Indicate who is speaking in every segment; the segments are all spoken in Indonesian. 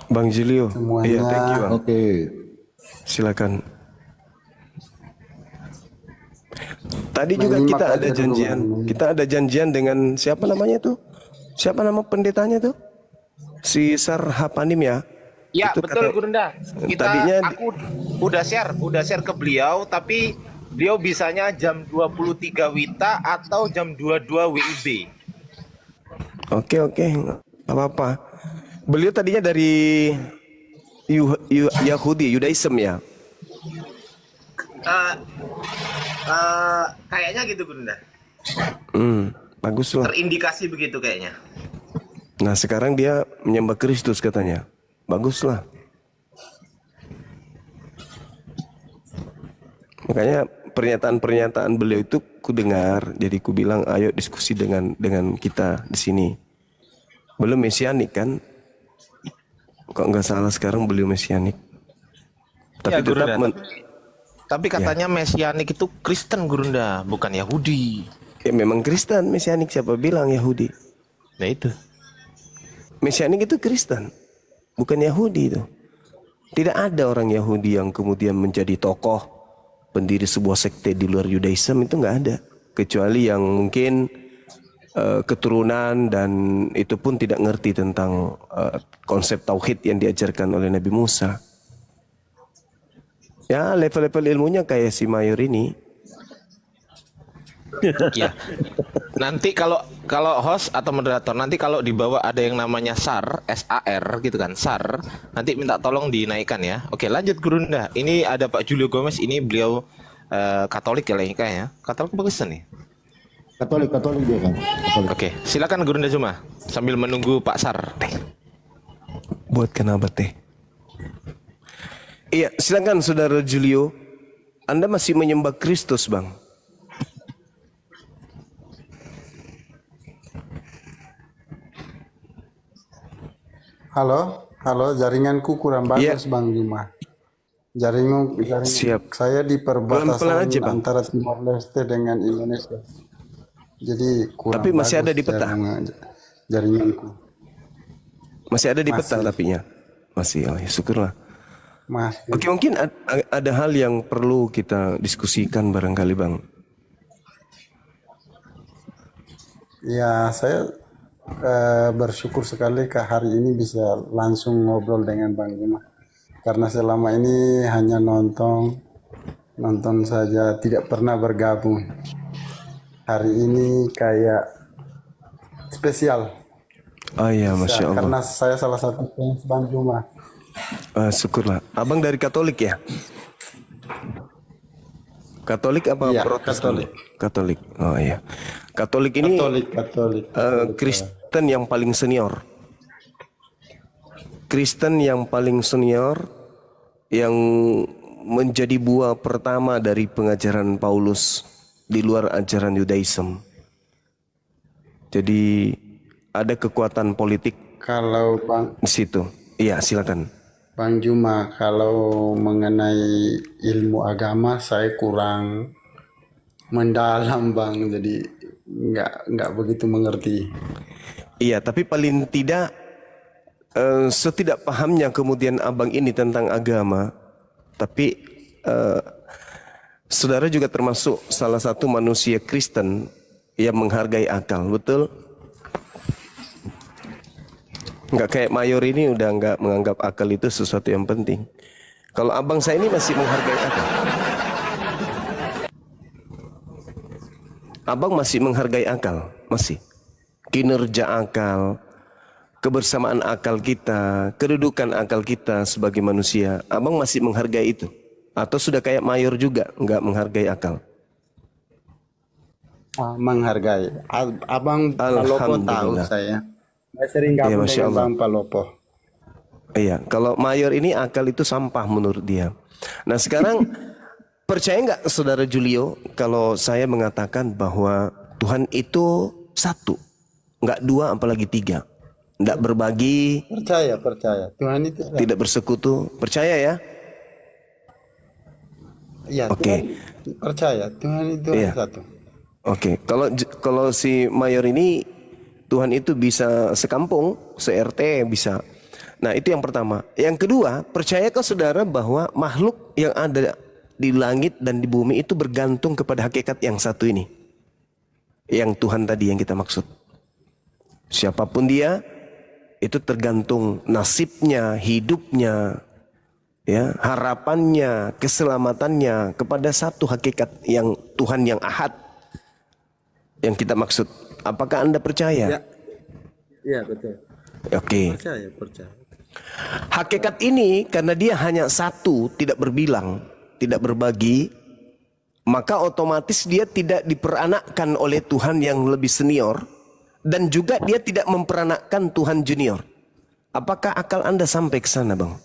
Speaker 1: Bang Julio. Iya, thank you,
Speaker 2: semuanya.
Speaker 1: Bang.
Speaker 3: Oke.
Speaker 1: Silakan. Tadi juga
Speaker 2: Menyimak
Speaker 1: kita ada
Speaker 2: aja dulu Bang.
Speaker 1: janjian. Kita ada janjian dengan siapa namanya tuh? Siapa nama pendetanya tuh? Si Sarhapanim ya.
Speaker 4: Ya,
Speaker 1: Itu
Speaker 4: betul
Speaker 1: kata
Speaker 4: Gurunda.
Speaker 1: tadinya
Speaker 4: Aku udah share ke beliau, tapi beliau bisanya jam 23 WITA atau jam 22 WIB.
Speaker 1: oke oke, nggak apa-apa. Beliau tadinya dari Yahudi, Yudaism ya.
Speaker 4: Eh, Kayaknya gitu Gurunda.
Speaker 1: Bagus lah.
Speaker 4: Terindikasi begitu kayaknya.
Speaker 1: Nah sekarang dia menyembah Kristus katanya. Bagus lah. Makanya pernyataan-pernyataan beliau itu ku dengar, jadi ku bilang ayo diskusi dengan kita di sini. Belum mesianik kan? Kok nggak salah sekarang beliau mesianik. Tapi
Speaker 4: Ya,
Speaker 1: tetap
Speaker 4: Gurunda. Tapi katanya Mesianik itu Kristen Gurunda, bukan Yahudi.
Speaker 1: ya memang Kristen mesianik, siapa bilang Yahudi?
Speaker 4: Nah itu.
Speaker 1: Mesianik itu Kristen, bukan Yahudi itu. Tidak ada orang Yahudi yang kemudian menjadi tokoh pendiri sebuah sekte di luar Yudaism, itu nggak ada. Kecuali yang mungkin keturunan dan itu pun tidak ngerti tentang konsep tauhid yang diajarkan oleh Nabi Musa. Ya level-level ilmunya kayak si Mayor ini.
Speaker 4: Ya. Nanti kalau host atau moderator nanti kalau di bawah ada yang namanya SAR, SAR gitu kan, SAR, nanti minta tolong dinaikkan ya. Oke, lanjut Gurunda. Ini ada Pak Julio Gomez, ini beliau Katolik ya kayaknya. Katolik bagus nih.
Speaker 3: Katolik dia kan. Katolik.
Speaker 4: Oke, silakan Gurunda Zuma sambil menunggu Pak SAR.
Speaker 1: Buat kenapa teh? Iya, silakan Saudara Julio. Anda masih menyembah Kristus, Bang?
Speaker 2: Halo, jaringanku kurang bagus Bang Juma. Jaringan
Speaker 1: Siap.
Speaker 2: saya di
Speaker 1: Pelan-pelan
Speaker 2: perbatasan
Speaker 1: aja, Bang.
Speaker 2: antara Timor Leste dengan Indonesia. Jadi kurang
Speaker 1: Tapi masih ada
Speaker 2: bagus
Speaker 1: di peta.
Speaker 2: jaringanku.
Speaker 1: Masih ada di peta
Speaker 2: Masih.
Speaker 1: tapinya. Masih, oh ya syukurlah.
Speaker 2: Masih.
Speaker 1: Oke, mungkin ada hal yang perlu kita diskusikan barangkali, Bang.
Speaker 2: Ya, saya bersyukur sekali ke hari ini bisa langsung ngobrol dengan Bang Juma. Karena selama ini hanya nonton saja, tidak pernah bergabung. Hari ini kayak spesial.
Speaker 1: Oh iya, Masya Allah.
Speaker 2: Karena saya salah satu fans Bang Juma.
Speaker 1: Syukurlah. Abang dari Katolik ya? Katolik apa
Speaker 2: Iya,
Speaker 1: Protestan?
Speaker 2: Katolik.
Speaker 1: Katolik. Oh iya. Katolik ini
Speaker 2: Katolik.
Speaker 1: Kristen yang paling senior. Kristen yang paling senior yang menjadi buah pertama dari pengajaran Paulus di luar ajaran Yudaism. Jadi ada kekuatan politik
Speaker 2: Kalau Bang
Speaker 1: di situ. Iya, silakan.
Speaker 2: Juma, kalau mengenai ilmu agama saya kurang mendalam Bang, jadi nggak begitu mengerti.
Speaker 1: Iya, tapi paling tidak setidak pahamnya kemudian abang ini tentang agama, tapi saudara juga termasuk salah satu manusia Kristen yang menghargai akal, betul? Nggak kayak Mayor ini udah nggak menganggap akal itu sesuatu yang penting. Kalau abang saya ini masih menghargai akal. Abang masih menghargai akal, masih. Kinerja akal, kebersamaan akal kita, kedudukan akal kita sebagai manusia. Abang masih menghargai itu? Atau sudah kayak Mayor juga nggak menghargai akal?
Speaker 2: Menghargai. Abang Palopo tahu saya. Saya sering
Speaker 1: Iya,
Speaker 2: gabung
Speaker 1: Masya
Speaker 2: dengan
Speaker 1: Allah.
Speaker 2: Bang Palopo.
Speaker 1: Iya, kalau Mayor ini akal itu sampah menurut dia. Nah sekarang percaya nggak Saudara Julio kalau saya mengatakan bahwa Tuhan itu satu, nggak dua apalagi tiga, nggak berbagi,
Speaker 2: Percaya. Tuhan itu
Speaker 1: tidak bersekutu, percaya ya?
Speaker 2: Iya,
Speaker 1: Oke.
Speaker 2: Tuhan percaya. Tuhan itu
Speaker 1: Iya.
Speaker 2: satu.
Speaker 1: Oke, kalau si Mayor ini Tuhan itu bisa sekampung, se-RT bisa. Nah, itu yang pertama. Yang kedua, percayakah saudara bahwa makhluk yang ada di langit dan di bumi itu bergantung kepada hakikat yang satu ini? Yang Tuhan tadi yang kita maksud. Siapapun dia, itu tergantung nasibnya, hidupnya, ya, harapannya, keselamatannya kepada satu hakikat yang Tuhan yang ahad yang kita maksud. Apakah Anda percaya?
Speaker 2: Ya. Iya, betul.
Speaker 1: Oke.
Speaker 2: Percaya.
Speaker 1: Hakikat ini karena dia hanya satu, tidak berbilang, tidak berbagi, maka otomatis dia tidak diperanakkan oleh Tuhan yang lebih senior, dan juga dia tidak memperanakkan Tuhan junior. Apakah akal Anda sampai ke sana, Bang?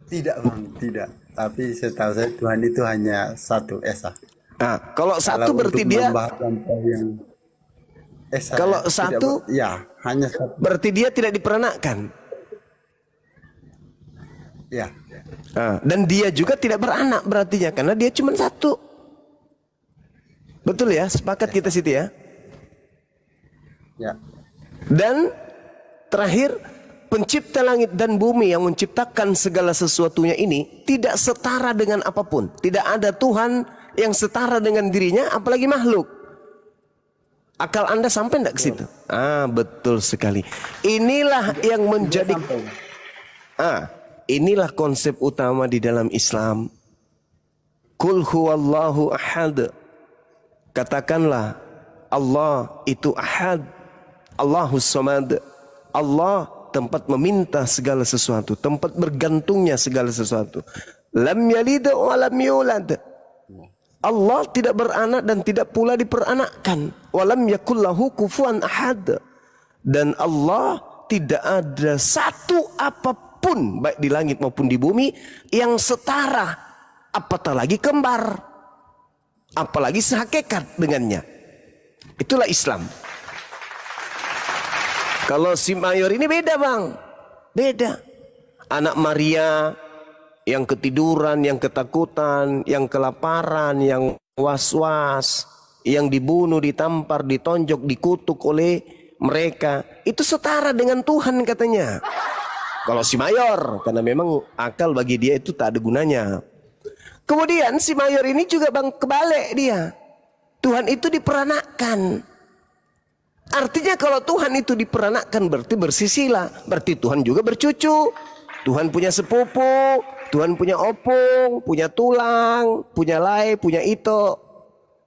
Speaker 2: Tidak, Bang, tidak. Tapi setahu saya Tuhan itu hanya satu esa.
Speaker 1: Nah, kalau satu berarti dia
Speaker 2: yang esa.
Speaker 1: Kalau
Speaker 2: ya,
Speaker 1: satu,
Speaker 2: ya hanya satu.
Speaker 1: berarti dia tidak diperanakkan.
Speaker 2: Ya.
Speaker 1: Nah, dan dia juga tidak beranak berarti ya, karena dia cuma satu. Betul ya, sepakat kita situ ya.
Speaker 2: Ya.
Speaker 1: Dan terakhir, pencipta langit dan bumi yang menciptakan segala sesuatunya ini tidak setara dengan apapun. Tidak ada Tuhan yang setara dengan dirinya, apalagi makhluk. Akal Anda sampai enggak ke situ? Ah, betul sekali. Inilah yang menjadi inilah konsep utama di dalam Islam. Qul huwallahu ahad. Katakanlah Allah itu ahad. Allahus samad. Allah tempat meminta segala sesuatu, tempat bergantungnya segala sesuatu. Lam yalid wa lam yulad. Allah tidak beranak dan tidak pula diperanakkan. Walam yakul lahu kufuwan ahad. Dan Allah tidak ada satu apapun baik di langit maupun di bumi yang setara, apatah lagi kembar, apalagi sehakikat dengannya. Itulah Islam. Kalau si mayor ini beda, Bang. Beda. Anak Maria yang ketiduran, yang ketakutan, yang kelaparan, yang was-was, yang dibunuh, ditampar, ditonjok, dikutuk oleh mereka, itu setara dengan Tuhan katanya. Kalau si mayor, karena memang akal bagi dia itu tak ada gunanya. Kemudian si mayor ini juga, Bang, kebalik dia. Tuhan itu diperanakkan. Artinya kalau Tuhan itu diperanakkan berarti bersisilah. Berarti Tuhan juga bercucu. Tuhan punya sepupu, Tuhan punya opung, punya tulang, punya lai, punya ito.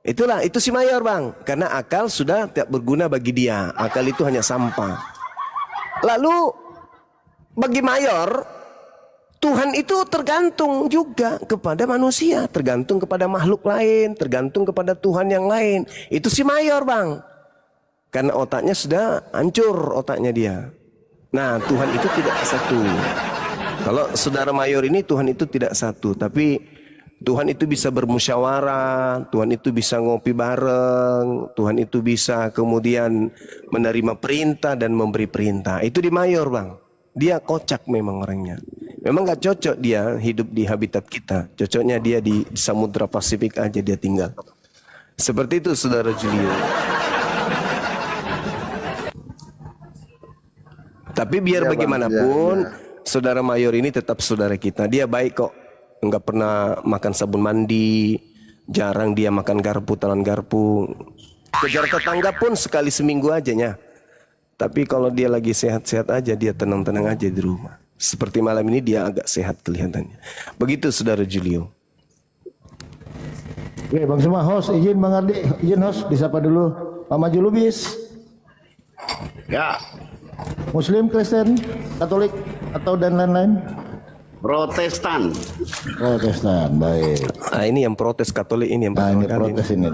Speaker 1: Itulah, itu si mayor, Bang. Karena akal sudah tidak berguna bagi dia. Akal itu hanya sampah. Lalu bagi mayor, Tuhan itu tergantung juga kepada manusia, tergantung kepada makhluk lain, tergantung kepada Tuhan yang lain. Itu si mayor, Bang. Karena otaknya sudah hancur, otaknya dia. Nah, Tuhan itu tidak satu. Kalau saudara mayor ini, Tuhan itu tidak satu. Tapi Tuhan itu bisa bermusyawarah, Tuhan itu bisa ngopi bareng, Tuhan itu bisa kemudian menerima perintah dan memberi perintah. Itu di mayor, Bang. Dia kocak memang orangnya. Memang gak cocok dia hidup di habitat kita. Cocoknya dia di Samudra Pasifik aja dia tinggal. Seperti itu, saudara Julio. Tapi biar ya, bagaimanapun, saudara mayor ini tetap saudara kita. Dia baik kok. Enggak pernah makan sabun mandi. Jarang dia makan garpu, telan garpu. Kejar tetangga pun sekali seminggu aja ya. Tapi kalau dia lagi sehat-sehat aja, dia tenang-tenang aja di rumah. Seperti malam ini dia agak sehat kelihatannya. Begitu saudara Julio.
Speaker 3: Oke, Bang Semua, host, izin Bang Ardi, izin host, disapa dulu. Pak Maju Lubis.
Speaker 5: Ya.
Speaker 3: Muslim, Kristen, Katolik, atau dan lain-lain?
Speaker 5: Protestan.
Speaker 3: Protestan, baik.
Speaker 1: Nah, ini yang protes Katolik ini yang
Speaker 3: ini protes ini.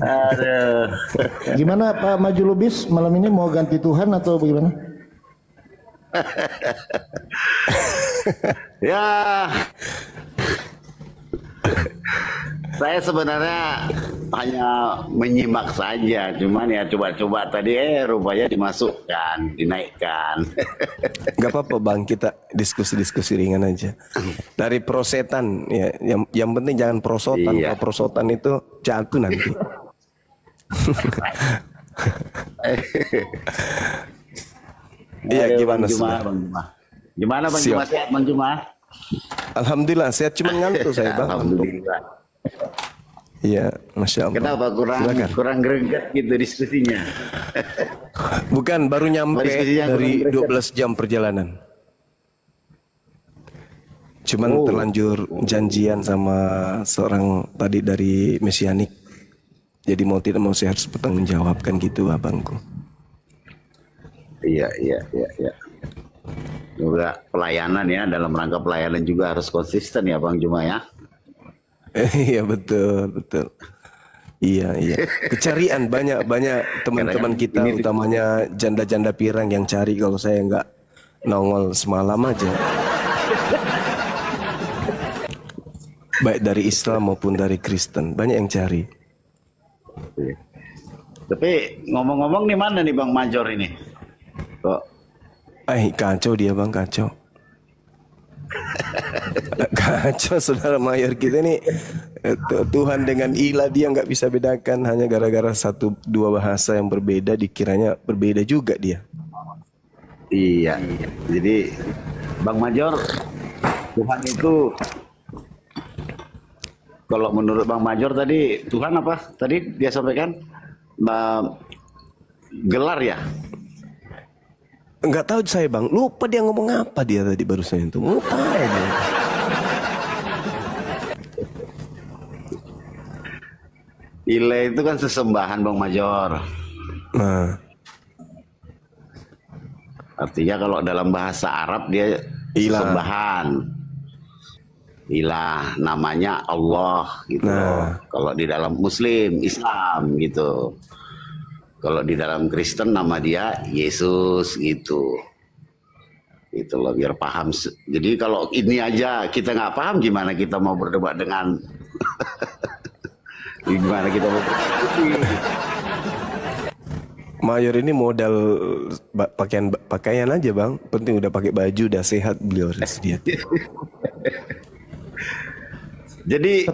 Speaker 5: Aduh.
Speaker 3: Gimana Pak Maju Lubis malam ini mau ganti Tuhan atau bagaimana?
Speaker 5: Ya. Saya sebenarnya hanya menyimak saja, cuman ya coba-coba tadi rupanya dimasukkan, dinaikkan.
Speaker 1: Gak apa-apa Bang, kita diskusi-diskusi ringan aja. Dari prosetan ya, yang penting jangan prosotan.
Speaker 5: Iya.
Speaker 1: Kalau prosotan itu jatuh nanti. Iya,
Speaker 5: Ayo,
Speaker 1: gimana
Speaker 5: Bang Juma,
Speaker 1: sudah?
Speaker 5: Bang Juma? Gimana Bang
Speaker 1: Siap.
Speaker 5: Juma, sehat Bang Juma?
Speaker 1: Alhamdulillah sehat, cuma ngantuk saya bang.
Speaker 5: Alhamdulillah.
Speaker 1: Iya, masya Allah.
Speaker 5: Kenapa
Speaker 1: Silakan.
Speaker 5: kurang greget gitu diskusinya?
Speaker 1: Bukan, baru nyampe
Speaker 5: Diskusinya
Speaker 1: dari
Speaker 5: kurang
Speaker 1: 12 jam perjalanan. Cuman terlanjur janjian sama seorang tadi dari Mesianik. Jadi mau tidak mau saya harus bertanggung jawabkan gitu abangku.
Speaker 5: Iya. Juga pelayanan ya, dalam rangka pelayanan juga harus konsisten ya Bang Juma ya.
Speaker 1: Iya betul. Iya. Kecarian banyak teman-teman
Speaker 5: Kadang-kadang
Speaker 1: kita,
Speaker 5: ini-
Speaker 1: utamanya janda-janda pirang yang cari kalau saya nggak nongol semalam aja. Baik dari Islam maupun dari Kristen, banyak yang cari.
Speaker 5: Tapi ngomong-ngomong nih mana nih Bang Major ini? Kok
Speaker 1: Kacau dia bang, kacau. Kacau saudara mayor kita nih. Tuhan dengan ilah dia nggak bisa bedakan, hanya gara-gara satu dua bahasa yang berbeda dikiranya berbeda juga dia.
Speaker 5: iya. Jadi Bang Major, Tuhan itu kalau menurut Bang Major tadi Tuhan apa? Tadi dia sampaikan gelar ya.
Speaker 1: Nggak tahu saya bang, lupa dia ngomong apa dia tadi barusan itu. Lupa dia.
Speaker 5: Ile itu kan sesembahan Bang Major.
Speaker 1: Nah,
Speaker 5: Artinya kalau dalam bahasa Arab dia
Speaker 1: Ilah.
Speaker 5: sesembahan. Ilah, namanya Allah gitu.
Speaker 1: Nah.
Speaker 5: Kalau di dalam Muslim, Islam gitu. Kalau di dalam Kristen nama dia Yesus gitu. Itu loh biar paham. Jadi kalau ini aja kita nggak paham, gimana kita mau berdebat dengan gimana kita mau berdiskusi.
Speaker 1: mayor ini modal pakaian aja bang. Penting udah pakai baju, udah sehat beliau dia.
Speaker 5: Jadi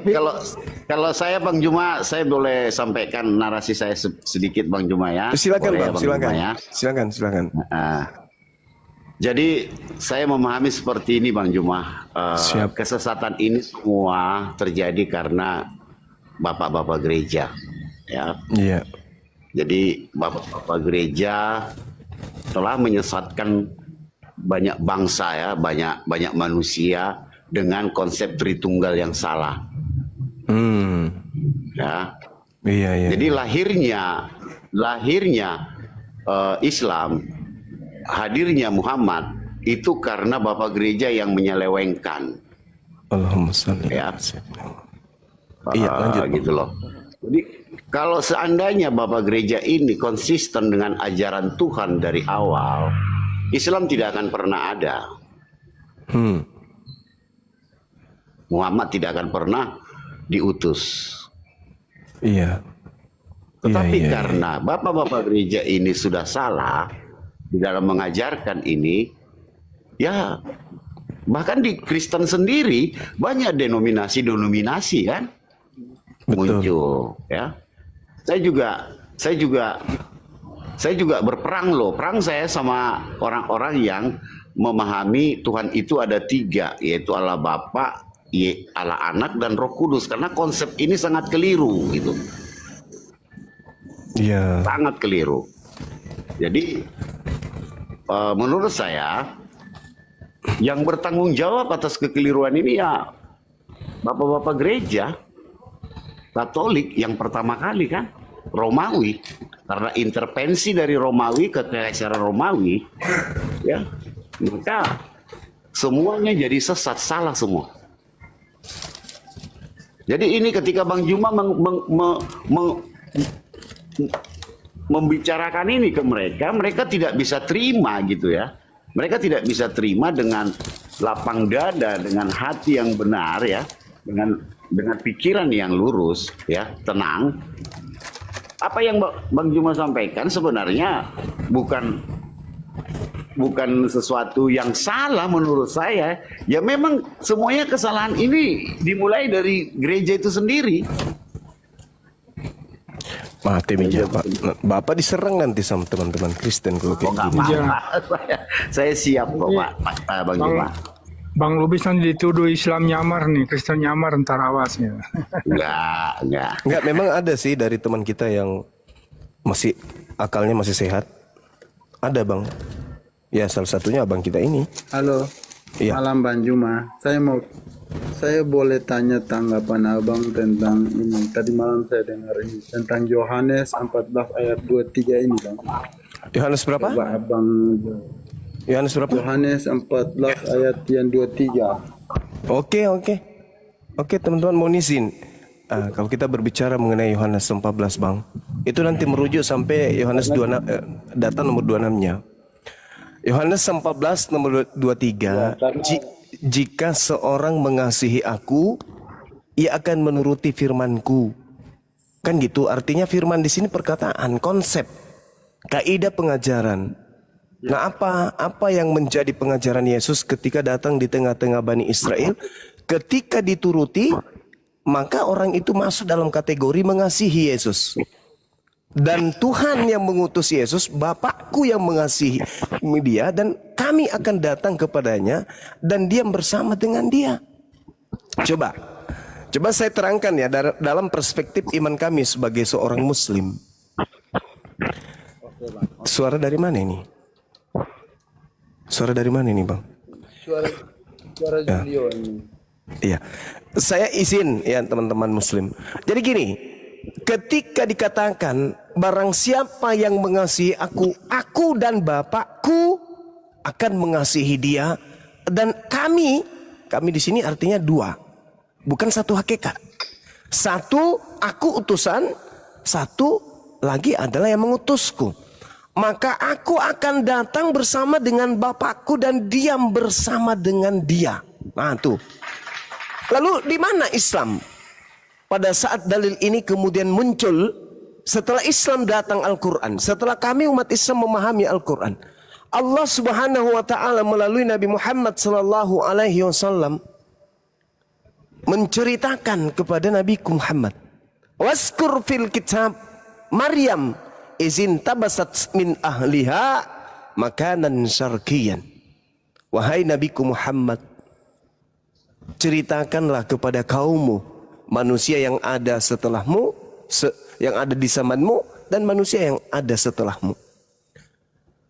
Speaker 5: kalau saya Bang Juma, saya boleh sampaikan narasi saya sedikit Bang Juma ya.
Speaker 1: Silakan
Speaker 5: Boleh ya,
Speaker 1: bang, silakan.
Speaker 5: Juma, ya?
Speaker 1: Silakan.
Speaker 5: Nah, jadi saya memahami seperti ini Bang Juma.
Speaker 1: Siap.
Speaker 5: Kesesatan ini semua terjadi karena bapak-bapak gereja, ya.
Speaker 1: Iya.
Speaker 5: Jadi bapak-bapak gereja telah menyesatkan banyak bangsa ya, banyak manusia dengan konsep Tritunggal yang salah. Ya.
Speaker 1: Iya.
Speaker 5: Jadi lahirnya Islam, hadirnya Muhammad itu karena bapak gereja yang menyelewengkan.
Speaker 1: Allahumma shalli.
Speaker 5: Ya.
Speaker 1: Iya, lanjut.
Speaker 5: Gitu loh. Jadi kalau seandainya bapak gereja ini konsisten dengan ajaran Tuhan dari awal, Islam tidak akan pernah ada. Muhammad tidak akan pernah diutus.
Speaker 1: Iya.
Speaker 5: Tetapi
Speaker 1: Iya.
Speaker 5: karena bapak-bapak gereja ini sudah salah di dalam mengajarkan ini, ya bahkan di Kristen sendiri banyak denominasi kan muncul, ya. Saya juga berperang loh. Perang saya sama orang-orang yang memahami Tuhan itu ada tiga, yaitu Allah Bapa, Allah Anak dan Roh Kudus, karena konsep ini sangat keliru gitu.
Speaker 1: Iya.
Speaker 5: Sangat keliru. Jadi menurut saya yang bertanggung jawab atas kekeliruan ini ya bapak-bapak gereja Katolik yang pertama kali kan, Romawi, karena intervensi dari Romawi ke Kekaisaran Romawi, ya maka semuanya jadi sesat, salah semua. Jadi ini ketika Bang Juma membicarakan ini ke mereka, mereka tidak bisa terima gitu ya. Mereka tidak bisa terima dengan lapang dada, dengan hati yang benar ya, dengan pikiran yang lurus ya, tenang. Apa yang Bang Juma sampaikan sebenarnya bukan sesuatu yang salah menurut saya. Ya memang semuanya kesalahan ini dimulai dari gereja itu sendiri.
Speaker 1: Mati meja Pak. Bapak diserang nanti sama teman-teman Kristen kalau kayak
Speaker 5: Nggak
Speaker 1: gini.
Speaker 5: apa-apa. Saya siap kok Pak, Bang Juma.
Speaker 6: Bang Lubis nanti dituduh Islam nyamar nih, Kristen nyamar, ntar awasnya.
Speaker 5: Enggak.
Speaker 1: Enggak, memang ada sih dari teman kita yang masih akalnya masih sehat. Ada Bang. Ya salah satunya abang kita ini.
Speaker 2: Halo.
Speaker 1: Iya.
Speaker 2: Malam Bang Juma. Saya boleh tanya tanggapan Abang tentang ini. Tadi malam saya dengar ini tentang Yohanes 14 ayat 23 ini, Bang.
Speaker 1: Yohanes berapa?
Speaker 2: Coba Abang
Speaker 1: Yohanes berapa?
Speaker 2: Yohanes 14 ayat yang 23.
Speaker 1: Oke. Oke teman-teman mohon izin. Kalau kita berbicara mengenai Yohanes 14 Bang, itu nanti merujuk sampai Yohanes 26, data nomor 26-nya. Yohanes 14 nomor 23, jika seorang mengasihi aku, ia akan menuruti firmanku. Kan gitu, artinya firman di sini perkataan, konsep, kaidah pengajaran. Nah, apa yang menjadi pengajaran Yesus ketika datang di tengah-tengah Bani Israel? Ketika dituruti, maka orang itu masuk dalam kategori mengasihi Yesus. Dan Tuhan yang mengutus Yesus, Bapakku yang mengasihi dia, dan kami akan datang kepadanya dan diam bersama dengan dia. Coba saya terangkan ya dalam perspektif iman kami sebagai seorang Muslim. Suara dari mana ini? Suara dari mana ini Bang?
Speaker 2: Suara Julio ini.
Speaker 1: Iya, saya izin ya teman-teman Muslim. Jadi gini, ketika dikatakan barang siapa yang mengasihi aku dan Bapakku akan mengasihi dia, dan kami di sini artinya dua, bukan satu hakikat. Satu aku utusan, satu lagi adalah yang mengutusku. Maka aku akan datang bersama dengan Bapakku dan diam bersama dengan dia. Nah tuh. Lalu di mana Islam? Pada saat dalil ini kemudian muncul setelah Islam datang Al-Quran, setelah kami umat Islam memahami Al-Quran, Allah Subhanahu wa taala melalui Nabi Muhammad sallallahu alaihi wasallam menceritakan kepada Nabi Muhammad, waskur fil kitab Maryam izin tabasat min ahliha makanan syarqiyan. Wahai Nabiku Muhammad, ceritakanlah kepada kaummu, manusia yang ada setelahmu, yang ada di zamanmu, dan manusia yang ada setelahmu.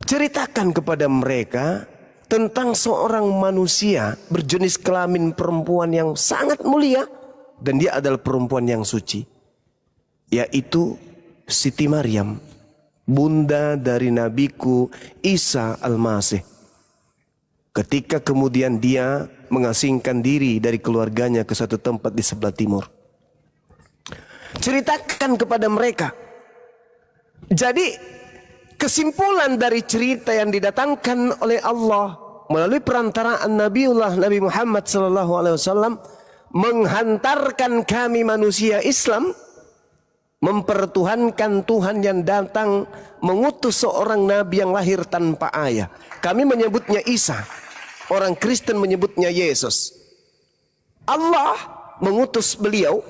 Speaker 1: Ceritakan kepada mereka tentang seorang manusia berjenis kelamin perempuan yang sangat mulia, dan dia adalah perempuan yang suci, yaitu Siti Maryam, bunda dari Nabiku Isa Al-Masih. Ketika kemudian dia mengasingkan diri dari keluarganya ke satu tempat di sebelah timur. Ceritakan kepada mereka. Jadi kesimpulan dari cerita yang didatangkan oleh Allah melalui perantaraan Nabi Muhammad SAW menghantarkan kami manusia Islam mempertuhankan Tuhan yang datang mengutus seorang nabi yang lahir tanpa ayah. Kami menyebutnya Isa, orang Kristen menyebutnya Yesus. Allah mengutus beliau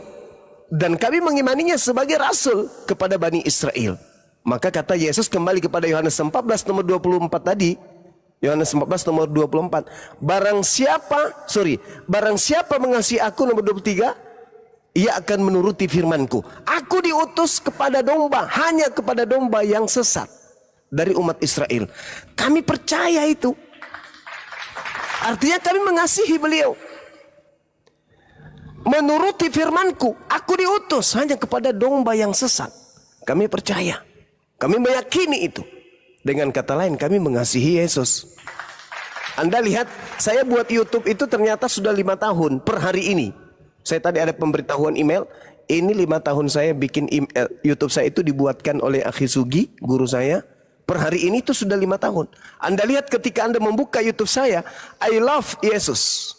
Speaker 1: dan kami mengimaninya sebagai rasul kepada Bani Israel. Maka kata Yesus kembali kepada Yohanes 14 nomor 24 tadi. Yohanes 14 nomor 24. Barang siapa mengasihi aku nomor 23, ia akan menuruti firmanku. Aku diutus kepada domba, hanya kepada domba yang sesat dari umat Israel. Kami percaya itu. Artinya kami mengasihi beliau. Menuruti firmanku, aku diutus hanya kepada domba yang sesat. Kami percaya. Kami meyakini itu. Dengan kata lain, kami mengasihi Yesus. Anda lihat, saya buat YouTube itu ternyata sudah 5 tahun per hari ini. Saya tadi ada pemberitahuan email. Ini 5 tahun saya bikin YouTube saya itu dibuatkan oleh Akhi Sugi, guru saya. Per hari ini itu sudah 5 tahun. Anda lihat ketika Anda membuka YouTube saya, I love Yesus.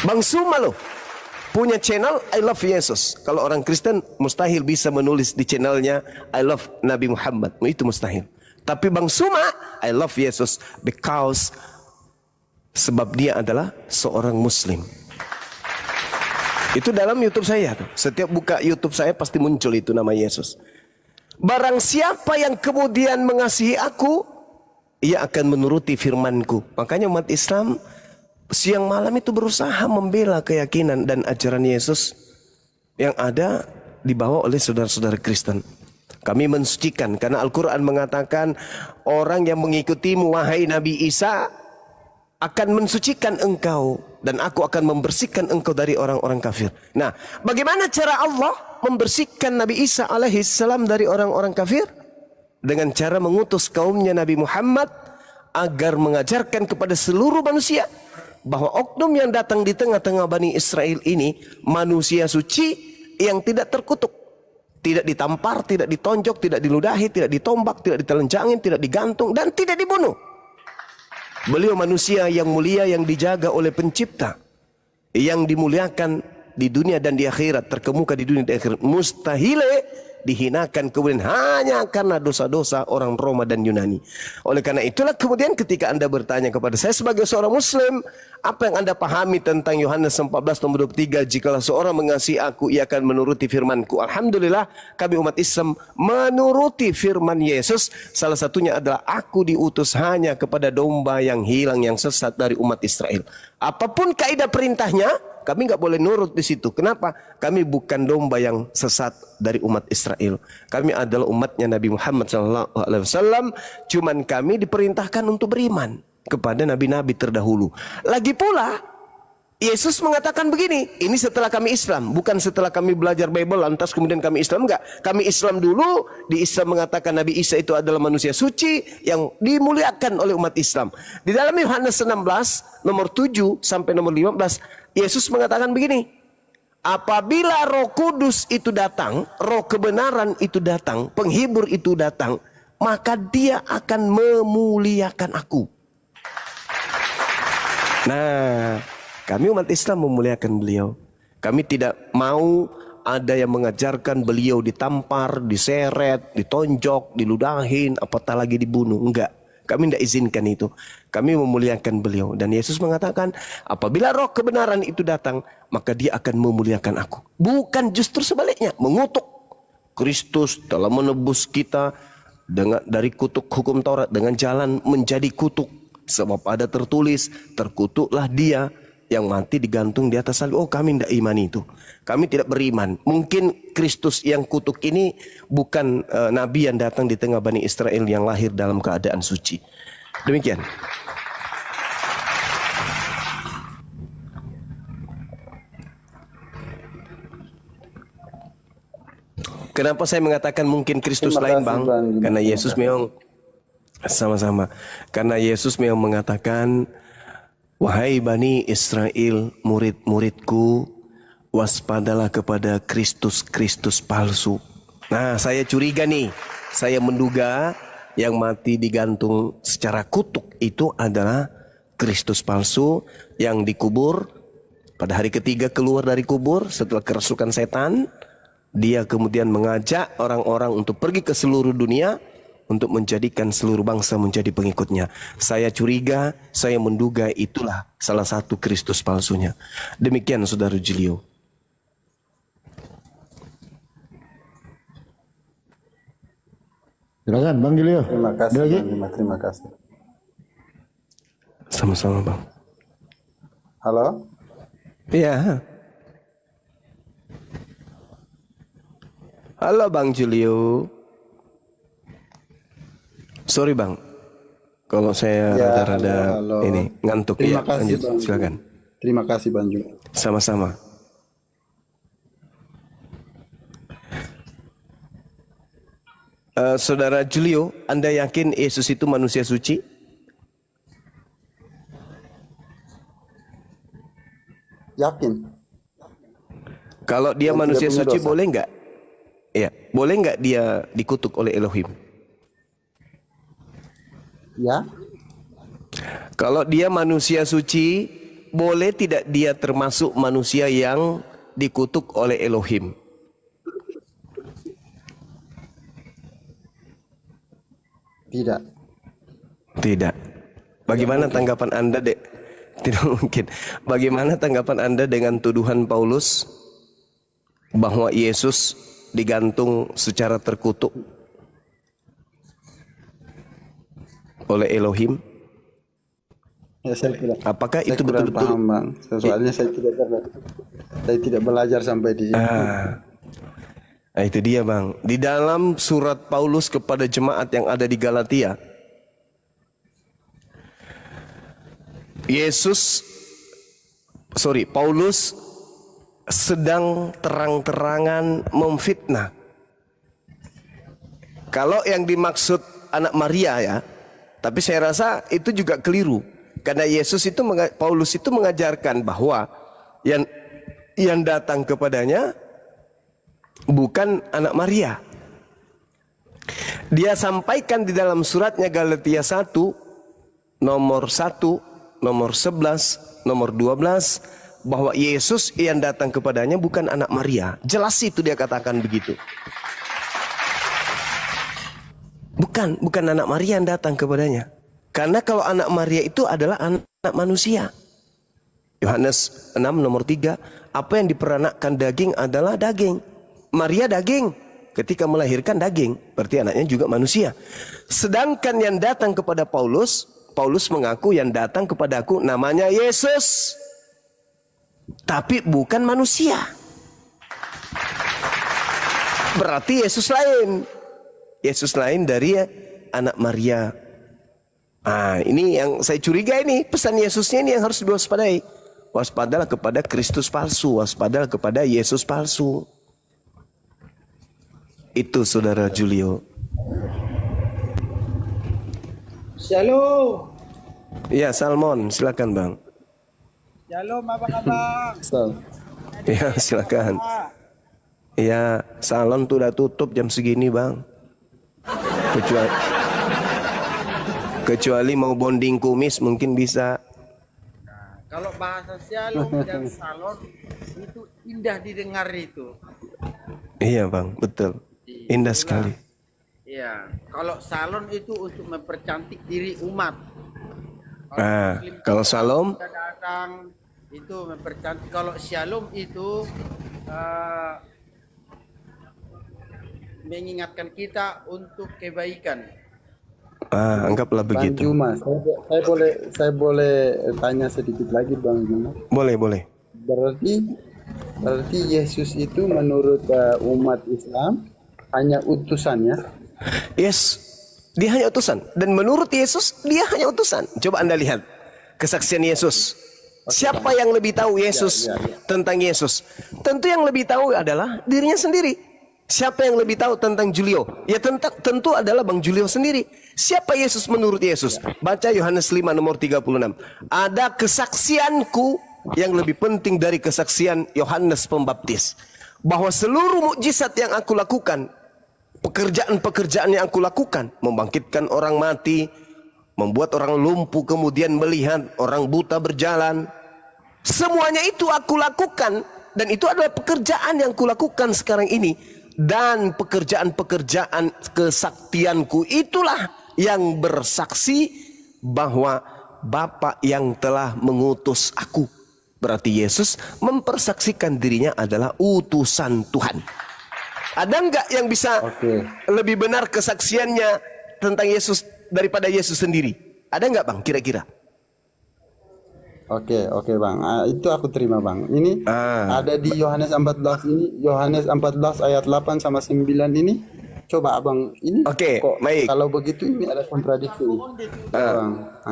Speaker 1: Bang Suma loh punya channel I love Yesus. Kalau orang Kristen mustahil bisa menulis di channelnya I love Nabi Muhammad. Itu mustahil. Tapi Bang Suma I love Yesus because sebab dia adalah seorang Muslim. Itu dalam YouTube saya tuh. Setiap buka YouTube saya pasti muncul itu nama Yesus. Barang siapa yang kemudian mengasihi aku, ia akan menuruti firmanku. Makanya umat Islam siang malam itu berusaha membela keyakinan dan ajaran Yesus yang ada dibawa oleh saudara-saudara Kristen. Kami mensucikan karena Al-Quran mengatakan orang yang mengikutimu wahai Nabi Isa akan mensucikan engkau dan aku akan membersihkan engkau dari orang-orang kafir. Nah, bagaimana cara Allah membersihkan Nabi Isa alaihissalam dari orang-orang kafir? Dengan cara mengutus kaumnya Nabi Muhammad agar mengajarkan kepada seluruh manusia bahwa oknum yang datang di tengah-tengah Bani Israel ini manusia suci yang tidak terkutuk, tidak ditampar, tidak ditonjok, tidak diludahi, tidak ditombak, tidak ditelanjangin, tidak digantung, dan tidak dibunuh. Beliau manusia yang mulia yang dijaga oleh pencipta, yang dimuliakan di dunia dan di akhirat, terkemuka di dunia dan di akhirat. Mustahile dihinakan kemudian hanya karena dosa-dosa orang Roma dan Yunani. Oleh karena itulah kemudian ketika Anda bertanya kepada saya sebagai seorang Muslim, apa yang Anda pahami tentang Yohanes 14 nomor 23, jikalau seorang mengasihi aku, ia akan menuruti firmanku. Alhamdulillah kami umat Islam menuruti firman Yesus. Salah satunya adalah aku diutus hanya kepada domba yang hilang, yang sesat dari umat Israel. Apapun kaidah perintahnya, kami nggak boleh nurut di situ. Kenapa? Kami bukan domba yang sesat dari umat Israel. Kami adalah umatnya Nabi Muhammad SAW. Cuman kami diperintahkan untuk beriman kepada nabi-nabi terdahulu. Lagi pula, Yesus mengatakan begini. Ini setelah kami Islam, bukan setelah kami belajar Bible lantas kemudian kami Islam. Enggak. Kami Islam dulu. Di Islam mengatakan Nabi Isa itu adalah manusia suci yang dimuliakan oleh umat Islam. Di dalam Yohanes 16 nomor 7 sampai nomor 15, Yesus mengatakan begini, apabila Roh Kudus itu datang, Roh kebenaran itu datang, penghibur itu datang, maka dia akan memuliakan aku. Nah, kami umat Islam memuliakan beliau. Kami tidak mau ada yang mengajarkan beliau ditampar, diseret, ditonjok, diludahin, apatah lagi dibunuh. Enggak. Kami tidak izinkan itu. Kami memuliakan beliau. Dan Yesus mengatakan, apabila roh kebenaran itu datang, maka dia akan memuliakan aku. Bukan justru sebaliknya, mengutuk Kristus telah menebus kita dari kutuk hukum Taurat dengan jalan menjadi kutuk. Sebab ada tertulis, terkutuklah dia yang mati digantung di atas salib. Oh, kami tidak iman itu. Kami tidak beriman. Mungkin Kristus yang kutuk ini bukan nabi yang datang di tengah Bani Israel yang lahir dalam keadaan suci. Demikian. Kenapa saya mengatakan mungkin Kristus lain, Bang? Karena Yesus memang sama-sama. Karena Yesus memang mengatakan, wahai Bani Israel, murid-muridku, waspadalah kepada Kristus-Kristus palsu. Nah, saya curiga nih, saya menduga yang mati digantung secara kutuk itu adalah Kristus palsu yang dikubur. Pada hari ketiga keluar dari kubur setelah kerasukan setan. Dia kemudian mengajak orang-orang untuk pergi ke seluruh dunia untuk menjadikan seluruh bangsa menjadi pengikutnya. Saya curiga, saya menduga itulah salah satu Kristus palsunya. Demikian Saudara Julio.
Speaker 3: Silakan Bang Julio.
Speaker 2: Terima kasih,
Speaker 3: Ada lagi?
Speaker 2: terima kasih.
Speaker 1: Sama-sama, Bang.
Speaker 2: Halo?
Speaker 1: Iya. Halo Bang Julio. Sorry Bang, kalau saya
Speaker 2: Ya,
Speaker 1: rada-rada
Speaker 2: halo.
Speaker 1: ini ngantuk.
Speaker 2: Terima
Speaker 1: Ya,
Speaker 2: kasih,
Speaker 1: lanjut,
Speaker 2: Bang.
Speaker 1: silakan.
Speaker 2: Terima kasih Bang Ju.
Speaker 1: Sama-sama. Saudara Julio, Anda yakin Yesus itu manusia suci?
Speaker 2: Yakin?
Speaker 1: Kalau dia
Speaker 2: Dan
Speaker 1: manusia
Speaker 2: tidak punya
Speaker 1: suci
Speaker 2: dosa.
Speaker 1: boleh nggak? Ya, boleh nggak dia dikutuk oleh Elohim?
Speaker 2: Ya?
Speaker 1: Kalau dia manusia suci, boleh tidak dia termasuk manusia yang dikutuk oleh Elohim?
Speaker 2: Tidak.
Speaker 1: Tidak. Bagaimana tanggapan Anda, Dek? Tidak mungkin. Bagaimana tanggapan Anda dengan tuduhan Paulus bahwa Yesus digantung secara terkutuk oleh Elohim?
Speaker 2: Ya,
Speaker 1: Apakah
Speaker 2: saya
Speaker 1: itu
Speaker 2: kurang
Speaker 1: betul-betul?
Speaker 2: paham, Bang. Soalnya saya tidak belajar sampai di situ.
Speaker 1: Nah, itu dia, Bang. Di dalam surat Paulus kepada jemaat yang ada di Galatia, Paulus sedang terang-terangan memfitnah. Kalau yang dimaksud anak Maria ya, tapi saya rasa itu juga keliru. Karena Paulus itu mengajarkan bahwa yang datang kepadanya bukan anak Maria. Dia sampaikan di dalam suratnya Galatia 1, nomor 11, nomor 12, bahwa Yesus yang datang kepadanya bukan anak Maria. Jelas itu dia katakan begitu. Bukan anak Maria yang datang kepadanya. Karena kalau anak Maria itu adalah anak manusia. Yohanes 6 nomor 3, apa yang diperanakkan daging adalah daging. Maria daging, ketika melahirkan daging, berarti anaknya juga manusia. Sedangkan yang datang kepada Paulus mengaku yang datang kepadaku namanya Yesus, tapi bukan manusia. Berarti Yesus lain dari anak Maria. Ini yang saya curiga, ini pesan Yesusnya ini yang harus diwaspadai. Waspadalah kepada Kristus palsu, waspadalah kepada Yesus palsu. Itu Saudara Julio.
Speaker 7: Shalom.
Speaker 1: Ya, Salmon, silakan Bang.
Speaker 7: Shalom abang-abang.
Speaker 1: Ya, silakan. Ya, salon tuh udah tutup jam segini Bang. Kecuali mau bonding kumis mungkin bisa.
Speaker 7: Nah, kalau bahasa shalom dan salon itu indah didengar itu.
Speaker 1: Iya Bang, betul. Indah sekali.
Speaker 7: Iya, kalau salon itu untuk mempercantik diri umat.
Speaker 1: Kalau salom
Speaker 7: datang itu mempercantik. Kalau shalom itu mengingatkan kita untuk kebaikan.
Speaker 1: Anggaplah
Speaker 2: Bang
Speaker 1: begitu.
Speaker 2: Juma, saya boleh tanya sedikit lagi Bang Juma?
Speaker 1: Boleh.
Speaker 2: Berarti Yesus itu menurut umat Islam hanya utusannya?
Speaker 1: Yes, dia hanya utusan. Dan menurut Yesus, dia hanya utusan. Coba Anda lihat kesaksian Yesus. Siapa yang lebih tahu Yesus tentang Yesus? Tentu yang lebih tahu adalah dirinya sendiri. Siapa yang lebih tahu tentang Julio? Ya tentu adalah Bang Julio sendiri. Siapa Yesus menurut Yesus? Baca Yohanes 5 nomor 36. Ada kesaksianku yang lebih penting dari kesaksian Yohanes Pembaptis. Bahwa seluruh mukjizat yang aku lakukan, pekerjaan-pekerjaan yang aku lakukan, membangkitkan orang mati, membuat orang lumpuh kemudian melihat, orang buta berjalan, semuanya itu aku lakukan. Dan itu adalah pekerjaan yang kulakukan sekarang ini. Dan pekerjaan-pekerjaan kesaktianku itulah yang bersaksi bahwa Bapa yang telah mengutus aku. Berarti Yesus mempersaksikan dirinya adalah utusan Tuhan. Ada enggak yang bisa lebih benar kesaksiannya tentang Yesus daripada Yesus sendiri? Ada enggak Bang kira-kira?
Speaker 2: Oke Bang, itu aku terima Bang. Ini ada di Yohanes 14 ini, Yohanes 14 ayat 8 sama 9 ini. Coba Abang, ini baik. Kalau begitu ini ada kontradiksi.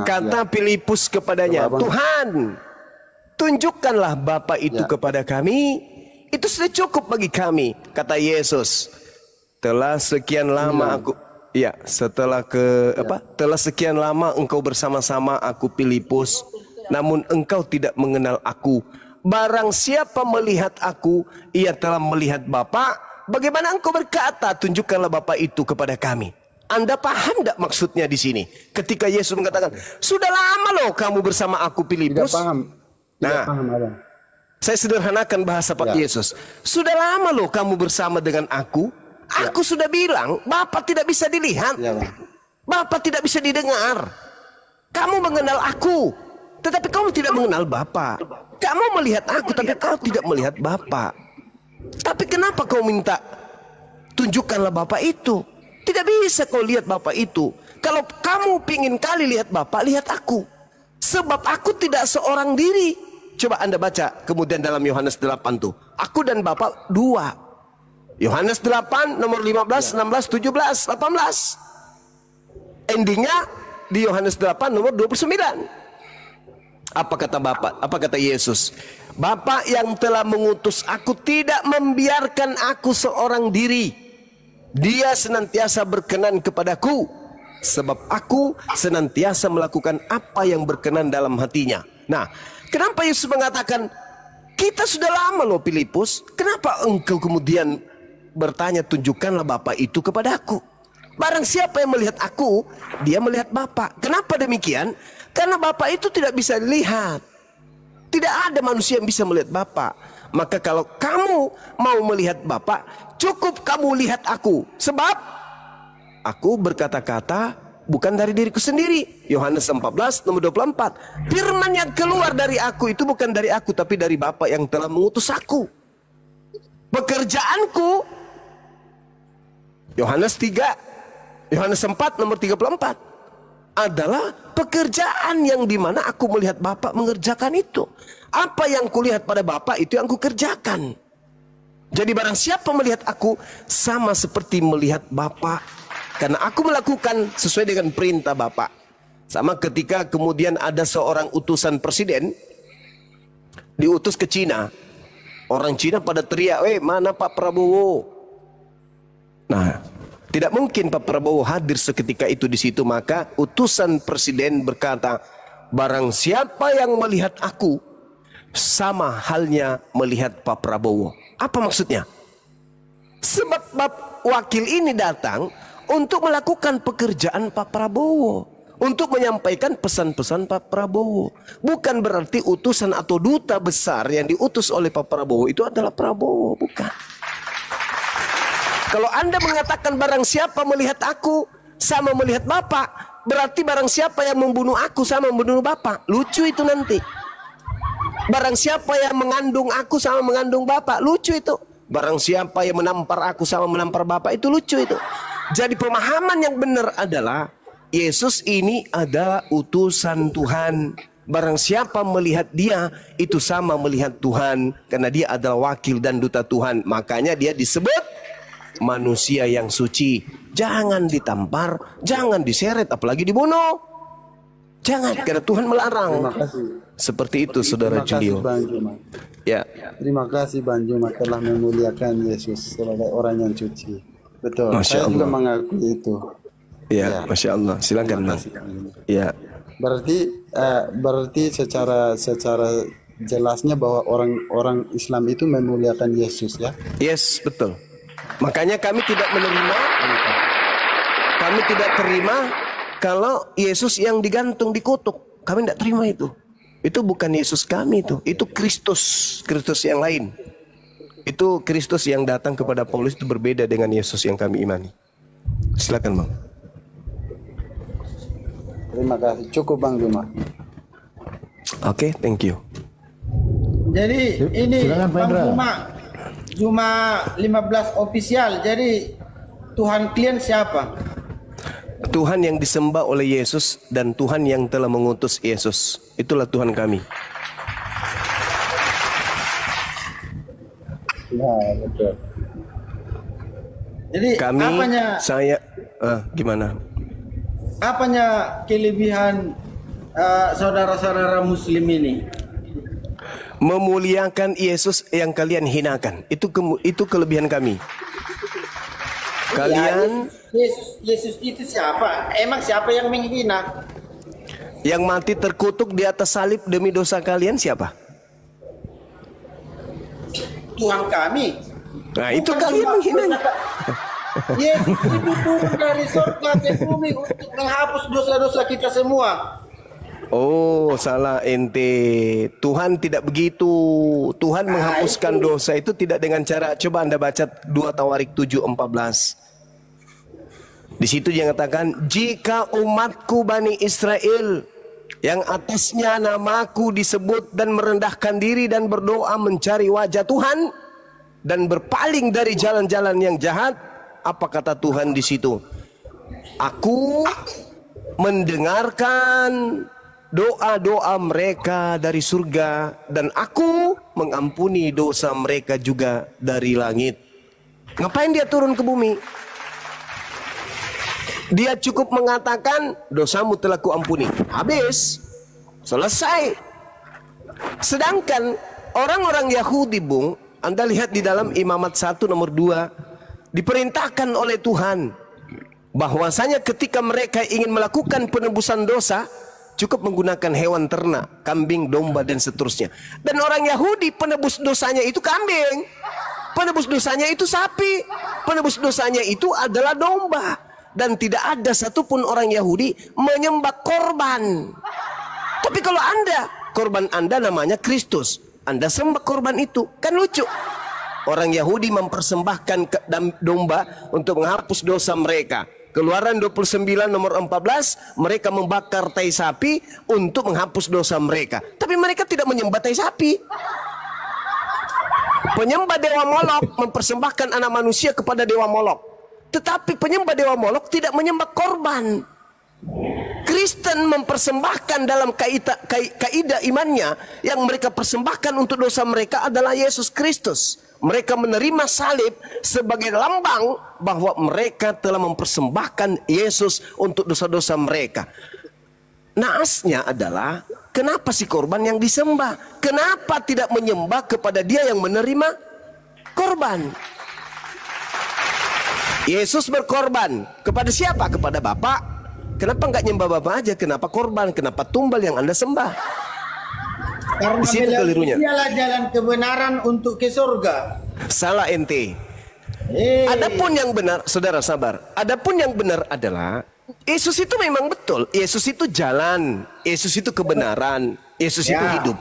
Speaker 1: Kata Filipus kepadanya, Tuhan, tunjukkanlah Bapa itu kepada kami, itu sudah cukup bagi kami. Kata Yesus, telah sekian lama telah sekian lama engkau bersama-sama aku Filipus, namun engkau tidak mengenal aku. Barang siapa melihat aku, ia telah melihat Bapa. Bagaimana engkau berkata, tunjukkanlah Bapa itu kepada kami? Anda paham tidak maksudnya di sini? Ketika Yesus mengatakan, sudah lama loh kamu bersama aku Filipus.
Speaker 2: Tidak paham. Abang.
Speaker 1: Saya sederhanakan bahasa Pak Yesus. Sudah lama loh kamu bersama dengan aku. Aku sudah bilang, Bapa tidak bisa dilihat. Bapa tidak bisa didengar. Kamu mengenal aku, tetapi kamu tidak mengenal Bapa. Kamu melihat aku, tapi kau tidak melihat Bapa. Tapi kenapa kau minta tunjukkanlah Bapa itu? Tidak bisa kau lihat Bapa itu. Kalau kamu pingin kali lihat Bapa, lihat aku. Sebab aku tidak seorang diri. Coba Anda baca kemudian dalam Yohanes 8 tuh. Aku dan Bapa dua. Yohanes 8 nomor 15, 16, 17, 18. Endingnya di Yohanes 8 nomor 29. Apa kata Bapa? Apa kata Yesus? Bapa yang telah mengutus aku tidak membiarkan aku seorang diri. Dia senantiasa berkenan kepadaku. Sebab aku senantiasa melakukan apa yang berkenan dalam hatinya. Nah, kenapa Yesus mengatakan, kita sudah lama loh Filipus, kenapa engkau kemudian bertanya, tunjukkanlah Bapa itu kepadaku? Barang siapa yang melihat aku, dia melihat Bapa. Kenapa demikian? Karena Bapa itu tidak bisa dilihat. Tidak ada manusia yang bisa melihat Bapa. Maka kalau kamu mau melihat Bapa, cukup kamu lihat aku. Sebab aku berkata-kata bukan dari diriku sendiri. Yohanes 14 nomor 24. Firman yang keluar dari aku itu bukan dari aku, tapi dari Bapa yang telah mengutus aku. Pekerjaanku, Yohanes 4 nomor 34, adalah pekerjaan yang dimana aku melihat Bapa mengerjakan itu. Apa yang kulihat pada Bapa itu yang aku kerjakan. Jadi barang siapa melihat aku, sama seperti melihat Bapa. Karena aku melakukan sesuai dengan perintah Bapa. Sama ketika kemudian ada seorang utusan presiden diutus ke Cina. Orang Cina pada teriak, mana Pak Prabowo? Nah, tidak mungkin Pak Prabowo hadir seketika itu di situ. Maka utusan presiden berkata, barang siapa yang melihat aku, sama halnya melihat Pak Prabowo. Apa maksudnya? Sebab wakil ini datang untuk melakukan pekerjaan Pak Prabowo, untuk menyampaikan pesan-pesan Pak Prabowo. Bukan berarti utusan atau duta besar yang diutus oleh Pak Prabowo itu adalah Prabowo, bukan. Kalau Anda mengatakan barang siapa melihat aku sama melihat Bapa, berarti barang siapa yang membunuh aku sama membunuh Bapa. Lucu itu nanti. Barang siapa yang mengandung aku sama mengandung Bapa, lucu itu. Barang siapa yang menampar aku sama menampar Bapa, itu lucu itu. Jadi pemahaman yang benar adalah Yesus ini adalah utusan Tuhan. Barang siapa melihat dia, itu sama melihat Tuhan. Karena dia adalah wakil dan duta Tuhan. Makanya dia disebut manusia yang suci. Jangan ditampar, jangan diseret, apalagi dibunuh. Jangan, karena Tuhan melarang.
Speaker 2: Terima kasih.
Speaker 1: Seperti itu, Saudara Julio. Ya.
Speaker 2: Terima kasih Bang Juma telah memuliakan Yesus sebagai orang yang suci. Betul.
Speaker 1: Masya
Speaker 2: Saya
Speaker 1: Allah.
Speaker 2: juga mengakui itu.
Speaker 1: Ya, Masya Allah. Silakan Bang. Ya.
Speaker 2: Berarti secara jelasnya bahwa orang Islam itu memuliakan Yesus, ya?
Speaker 1: Yes, betul. Makanya kami tidak menerima, kami tidak terima kalau Yesus yang digantung dikutuk. Kami tidak terima itu. Itu bukan Yesus kami itu Kristus yang lain. Itu Kristus yang datang kepada Paulus itu berbeda dengan Yesus yang kami imani. Silakan Bang.
Speaker 2: Terima kasih. Cukup Bang Juma.
Speaker 1: Oke, thank you.
Speaker 7: Jadi ini
Speaker 3: Silakan, Pak Indra.
Speaker 7: Bang Juma 15 official. Jadi Tuhan kalian siapa?
Speaker 1: Tuhan yang disembah oleh Yesus dan Tuhan yang telah mengutus Yesus. Itulah Tuhan kami.
Speaker 2: Ya, betul.
Speaker 7: Jadi
Speaker 1: Kami, gimana?
Speaker 7: Apanya kelebihan saudara-saudara Muslim ini?
Speaker 1: Memuliakan Yesus yang kalian hinakan. Itu kelebihan kami. Kalian
Speaker 7: Yesus itu siapa? Emang siapa yang menghina?
Speaker 1: yang mati terkutuk di atas salib demi dosa kalian siapa?
Speaker 7: Tuhan kami.
Speaker 1: Nah, itu kalian menghinanya.
Speaker 7: Yesus itu turun dari surga ke bumi untuk menghapus dosa-dosa kita semua.
Speaker 1: Oh, salah ente. Tuhan tidak begitu. Tuhan menghapuskan dosa itu tidak dengan cara, coba Anda baca 2 Tawarik 7:14. Di situ dia katakan, jika umatku Bani Israel yang atasnya namaku disebut dan merendahkan diri dan berdoa mencari wajah Tuhan, dan berpaling dari jalan-jalan yang jahat, apa kata Tuhan di situ? Aku mendengarkan doa-doa mereka dari surga dan aku mengampuni dosa mereka juga dari langit. Ngapain dia turun ke bumi? Dia cukup mengatakan dosamu telah kuampuni. Habis. Selesai. Sedangkan orang-orang Yahudi, Bung, Anda lihat di dalam Imamat 1 nomor 2, diperintahkan oleh Tuhan bahwasanya ketika mereka ingin melakukan penebusan dosa, cukup menggunakan hewan ternak, kambing, domba, dan seterusnya. Dan orang Yahudi penebus dosanya itu kambing, penebus dosanya itu sapi, penebus dosanya itu adalah domba. Dan tidak ada satupun orang Yahudi menyembah korban. Tapi kalau Anda, korban Anda namanya Kristus, Anda sembah korban itu, kan lucu. Orang Yahudi mempersembahkan domba untuk menghapus dosa mereka. Keluaran 29 nomor 14, mereka membakar tai sapi untuk menghapus dosa mereka. Tapi mereka tidak menyembah tai sapi. Penyembah dewa Molok mempersembahkan anak manusia kepada dewa Molok. Tetapi penyembah dewa Molok tidak menyembah korban. Kristen mempersembahkan dalam kaidah imannya, yang mereka persembahkan untuk dosa mereka adalah Yesus Kristus. Mereka menerima salib sebagai lambang bahwa mereka telah mempersembahkan Yesus untuk dosa-dosa mereka. Naasnya adalah, kenapa si korban yang disembah? Kenapa tidak menyembah kepada dia yang menerima korban? Yesus berkorban kepada siapa? Kepada Bapa. Kenapa nggak nyembah Bapa aja? Kenapa korban? Kenapa tumbal yang Anda sembah?
Speaker 7: Karena
Speaker 1: di situ kelirunya.
Speaker 7: Dialah jalan kebenaran untuk ke surga.
Speaker 1: Salah ente. Adapun yang benar, saudara sabar. Adapun yang benar adalah Yesus itu memang betul. Yesus itu jalan. Yesus itu kebenaran. Yesus itu hidup.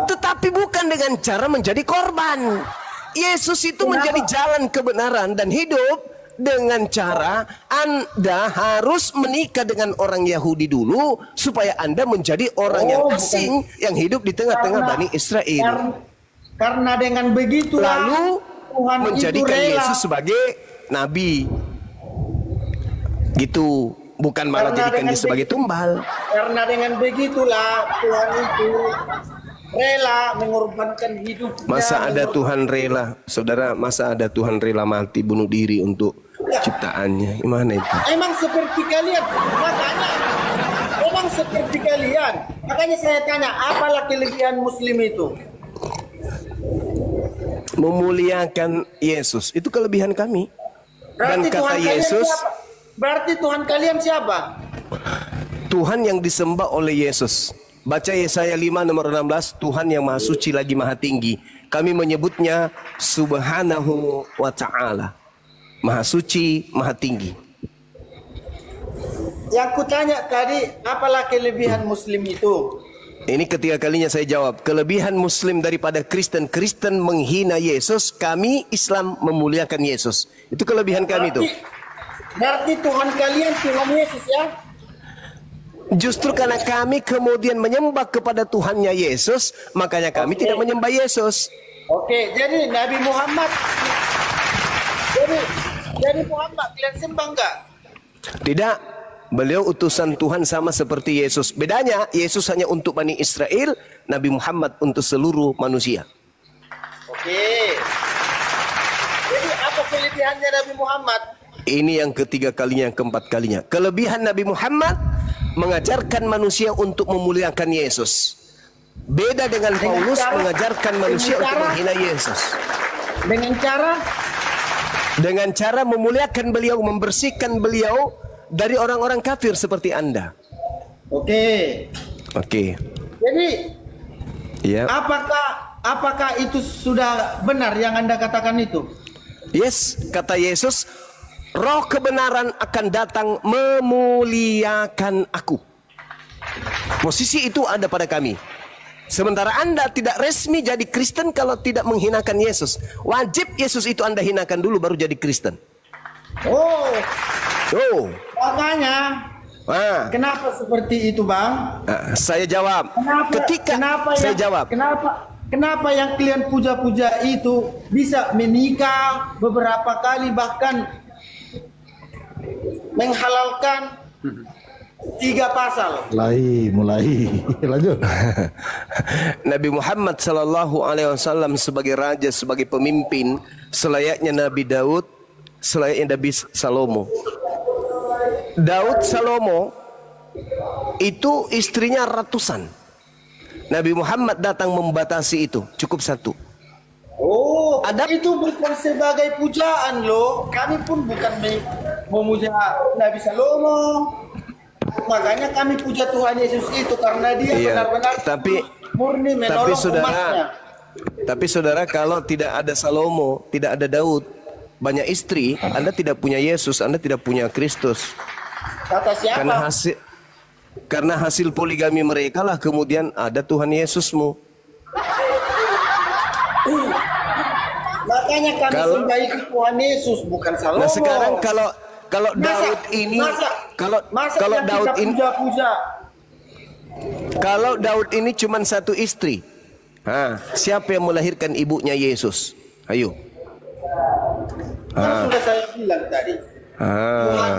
Speaker 1: Tetapi bukan dengan cara menjadi korban. Yesus itu menjadi jalan kebenaran dan hidup dengan cara Anda harus menikah dengan orang Yahudi dulu supaya Anda menjadi orang yang asing yang hidup di tengah-tengah Bani Israel.
Speaker 7: Karena dengan begitu
Speaker 1: lalu
Speaker 7: Tuhan
Speaker 1: menjadikan Yesus sebagai nabi. Gitu, bukan malah jadikan dia sebagai tumbal.
Speaker 7: Karena dengan begitulah Tuhan itu rela mengorbankan hidupnya.
Speaker 1: Masa ada Tuhan rela, saudara? Masa ada Tuhan rela mati bunuh diri untuk ciptaannya? Gimana itu?
Speaker 7: Emang seperti kalian, makanya. Emang seperti kalian. Makanya saya tanya, apalah kelebihan Muslim itu?
Speaker 1: Memuliakan Yesus, itu kelebihan kami.
Speaker 7: Berarti
Speaker 1: dan kata
Speaker 7: Tuhan
Speaker 1: Yesus,
Speaker 7: berarti Tuhan kalian siapa?
Speaker 1: Tuhan yang disembah oleh Yesus. Baca Yesaya 5 nomor 16, Tuhan yang maha suci lagi maha tinggi. Kami menyebutnya Subhanahu wa ta'ala. Maha suci, maha tinggi.
Speaker 7: Yang kutanya tadi, apalah kelebihan Muslim itu?
Speaker 1: Ini ketiga kalinya saya jawab. Kelebihan Muslim daripada Kristen. Kristen menghina Yesus, kami Islam memuliakan Yesus. Itu kelebihan kami itu.
Speaker 7: Berarti Tuhan kalian Tuhan Yesus ya?
Speaker 1: Justru karena kami kemudian menyembah kepada Tuhannya Yesus, makanya kami tidak menyembah Yesus.
Speaker 7: Oke, jadi Nabi Muhammad, jadi Muhammad kalian sembah enggak?
Speaker 1: Tidak, beliau utusan Tuhan sama seperti Yesus. Bedanya, Yesus hanya untuk Bani Israel, Nabi Muhammad untuk seluruh manusia.
Speaker 7: Oke. Jadi apa kelebihannya Nabi Muhammad?
Speaker 1: Ini yang ketiga kalinya, yang keempat kalinya. Kelebihan Nabi Muhammad mengajarkan manusia untuk memuliakan Yesus. Beda dengan Paulus mengajarkan manusia untuk menghina Yesus. Dengan cara memuliakan beliau, membersihkan beliau dari orang-orang kafir seperti Anda.
Speaker 7: Oke. Jadi, apakah itu sudah benar yang Anda katakan itu?
Speaker 1: Yes, kata Yesus, Roh kebenaran akan datang memuliakan aku. Posisi itu ada pada kami. Sementara Anda tidak resmi jadi Kristen kalau tidak menghinakan Yesus. Wajib Yesus itu Anda hinakan dulu baru jadi Kristen.
Speaker 7: Makanya kenapa seperti itu, Bang?
Speaker 1: Saya jawab.
Speaker 7: Kenapa Kenapa yang kalian puja-puja itu bisa menikah beberapa kali, bahkan menghalalkan 3 pasal?
Speaker 3: Mulai. Lanjut.
Speaker 1: Nabi Muhammad sallallahu alaihi wasallam sebagai raja, sebagai pemimpin, selayaknya Nabi Daud, selayaknya Nabi Salomo. Daud Salomo itu istrinya ratusan. Nabi Muhammad datang membatasi itu, cukup 1.
Speaker 7: Oh, itu bukan sebagai pujaan loh. Kami pun bukan memuja Nabi Salomo. Makanya kami puja Tuhan Yesus itu karena dia benar-benar murni menolong umatnya.
Speaker 1: Tapi saudara, kalau tidak ada Salomo, tidak ada Daud, banyak istri, Anda tidak punya Yesus, Anda tidak punya Kristus.
Speaker 7: Kata siapa?
Speaker 1: Karena hasil poligami mereka lah kemudian ada Tuhan Yesusmu.
Speaker 7: Makanya kami sembah itu Tuhan Yesus, bukan Salomo.
Speaker 1: Nah sekarang kalau Daud ini, kalau Daud ini, kalau Daud ini cuma 1 istri, siapa yang melahirkan ibunya Yesus? Ayo.
Speaker 7: Sudah saya bilang tadi. Tuhan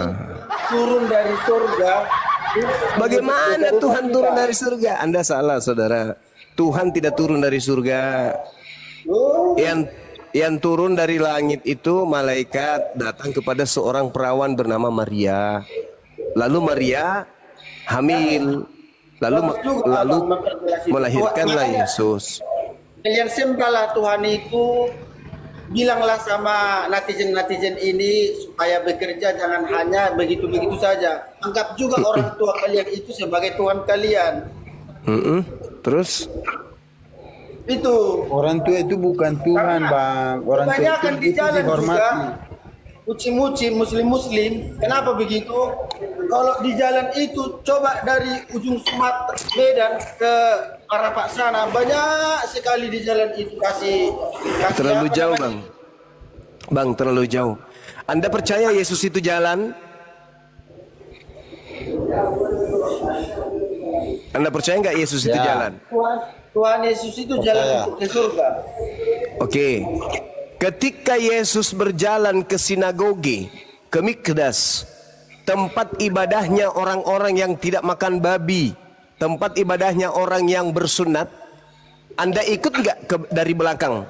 Speaker 7: turun dari surga.
Speaker 1: Bagaimana Tuhan turun dari surga? Anda salah, saudara. Tuhan tidak turun dari surga. Yang turun dari langit itu malaikat datang kepada seorang perawan bernama Maria. Lalu Maria hamil. Lalu melahirkanlah Yesus.
Speaker 7: Kalian sembahlah Tuhan itu. Bilanglah sama netizen ini supaya bekerja, jangan hanya begitu-begitu saja. Anggap juga orang tua kalian itu sebagai Tuhan kalian.
Speaker 1: Terus?
Speaker 7: Itu.
Speaker 2: Orang tua itu bukan Tuhan, Bang. Orang tua itu dihormati.
Speaker 7: Muci-muci muslim-muslim. Kenapa begitu? Kalau di jalan itu, coba dari ujung Sumatera, Medan ke arah Pak sana, banyak sekali di jalan itu kasih
Speaker 1: terlalu jauh, Bang. Bang, terlalu jauh. Anda percaya Yesus itu jalan? Anda percaya nggak Yesus itu jalan?
Speaker 7: Tuhan Yesus itu jalan ke surga.
Speaker 1: Oke. Ketika Yesus berjalan ke sinagoge, ke Mikdas, tempat ibadahnya orang-orang yang tidak makan babi, tempat ibadahnya orang yang bersunat, Anda ikut nggak dari belakang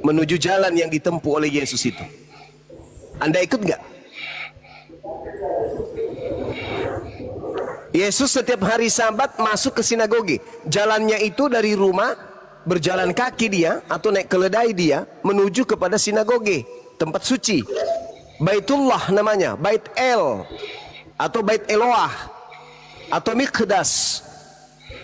Speaker 1: menuju jalan yang ditempuh oleh Yesus itu? Anda ikut nggak? Yesus setiap hari Sabat masuk ke sinagoge. Jalannya itu dari rumah, berjalan kaki dia atau naik keledai dia menuju kepada sinagoge, tempat suci. Baitullah namanya, Bait El atau Bait Eloah atau Mikdas.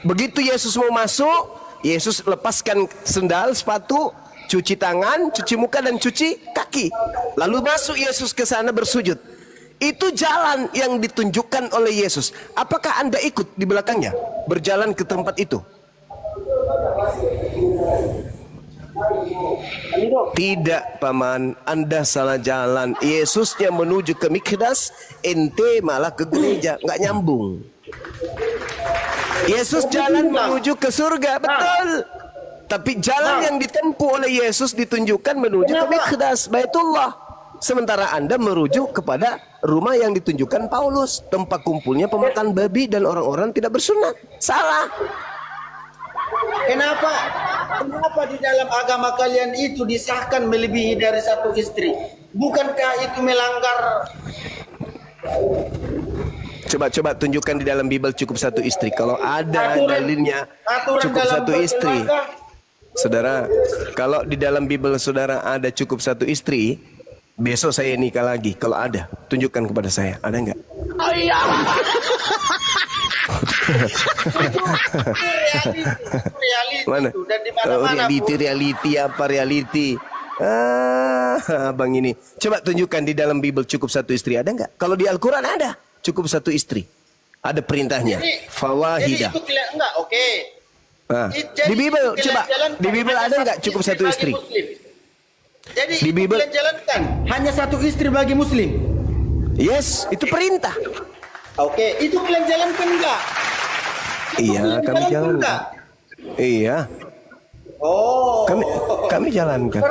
Speaker 1: Begitu Yesus mau masuk, Yesus lepaskan sendal, sepatu, cuci tangan, cuci muka dan cuci kaki. Lalu masuk Yesus ke sana bersujud. Itu jalan yang ditunjukkan oleh Yesus. Apakah Anda ikut di belakangnya berjalan ke tempat itu? Tidak, paman, Anda salah jalan. Yesusnya menuju ke Mikdas, ente malah ke gereja, nggak nyambung. Yesus jalan menuju ke surga, betul. Tapi jalan yang ditempuh oleh Yesus ditunjukkan menuju ke Mikdas, Baitullah. Sementara Anda merujuk kepada rumah yang ditunjukkan Paulus, tempat kumpulnya pemakan babi dan orang-orang tidak bersunat. Salah.
Speaker 7: Kenapa di dalam agama kalian itu disahkan melebihi dari 1 istri? Bukankah itu melanggar?
Speaker 1: Coba tunjukkan di dalam Bible cukup 1 istri. Kalau ada dalilnya cukup 1 istri, saudara. Kalau di dalam Bible saudara ada cukup 1 istri, besok saya nikah lagi. Kalau ada, tunjukkan kepada saya. Ada nggak?
Speaker 7: Oh iya.
Speaker 1: Mana? Reality apa reality? Abang ini. Coba tunjukkan di dalam Bible cukup 1 istri. Ada nggak? Kalau di Al-Quran ada cukup 1 istri. Ada perintahnya. Fawahidah.
Speaker 7: Jadi itu enggak, oke.
Speaker 1: Di Bible coba. Di Bible ada nggak cukup 1 istri?
Speaker 7: Jadi di Bible jalankan hanya 1 istri bagi Muslim.
Speaker 1: Yes, itu perintah.
Speaker 7: Oke, itu kalian jalankan enggak?
Speaker 1: Iya, kami jalankan. Iya.
Speaker 7: Oh.
Speaker 1: Kami jalankan.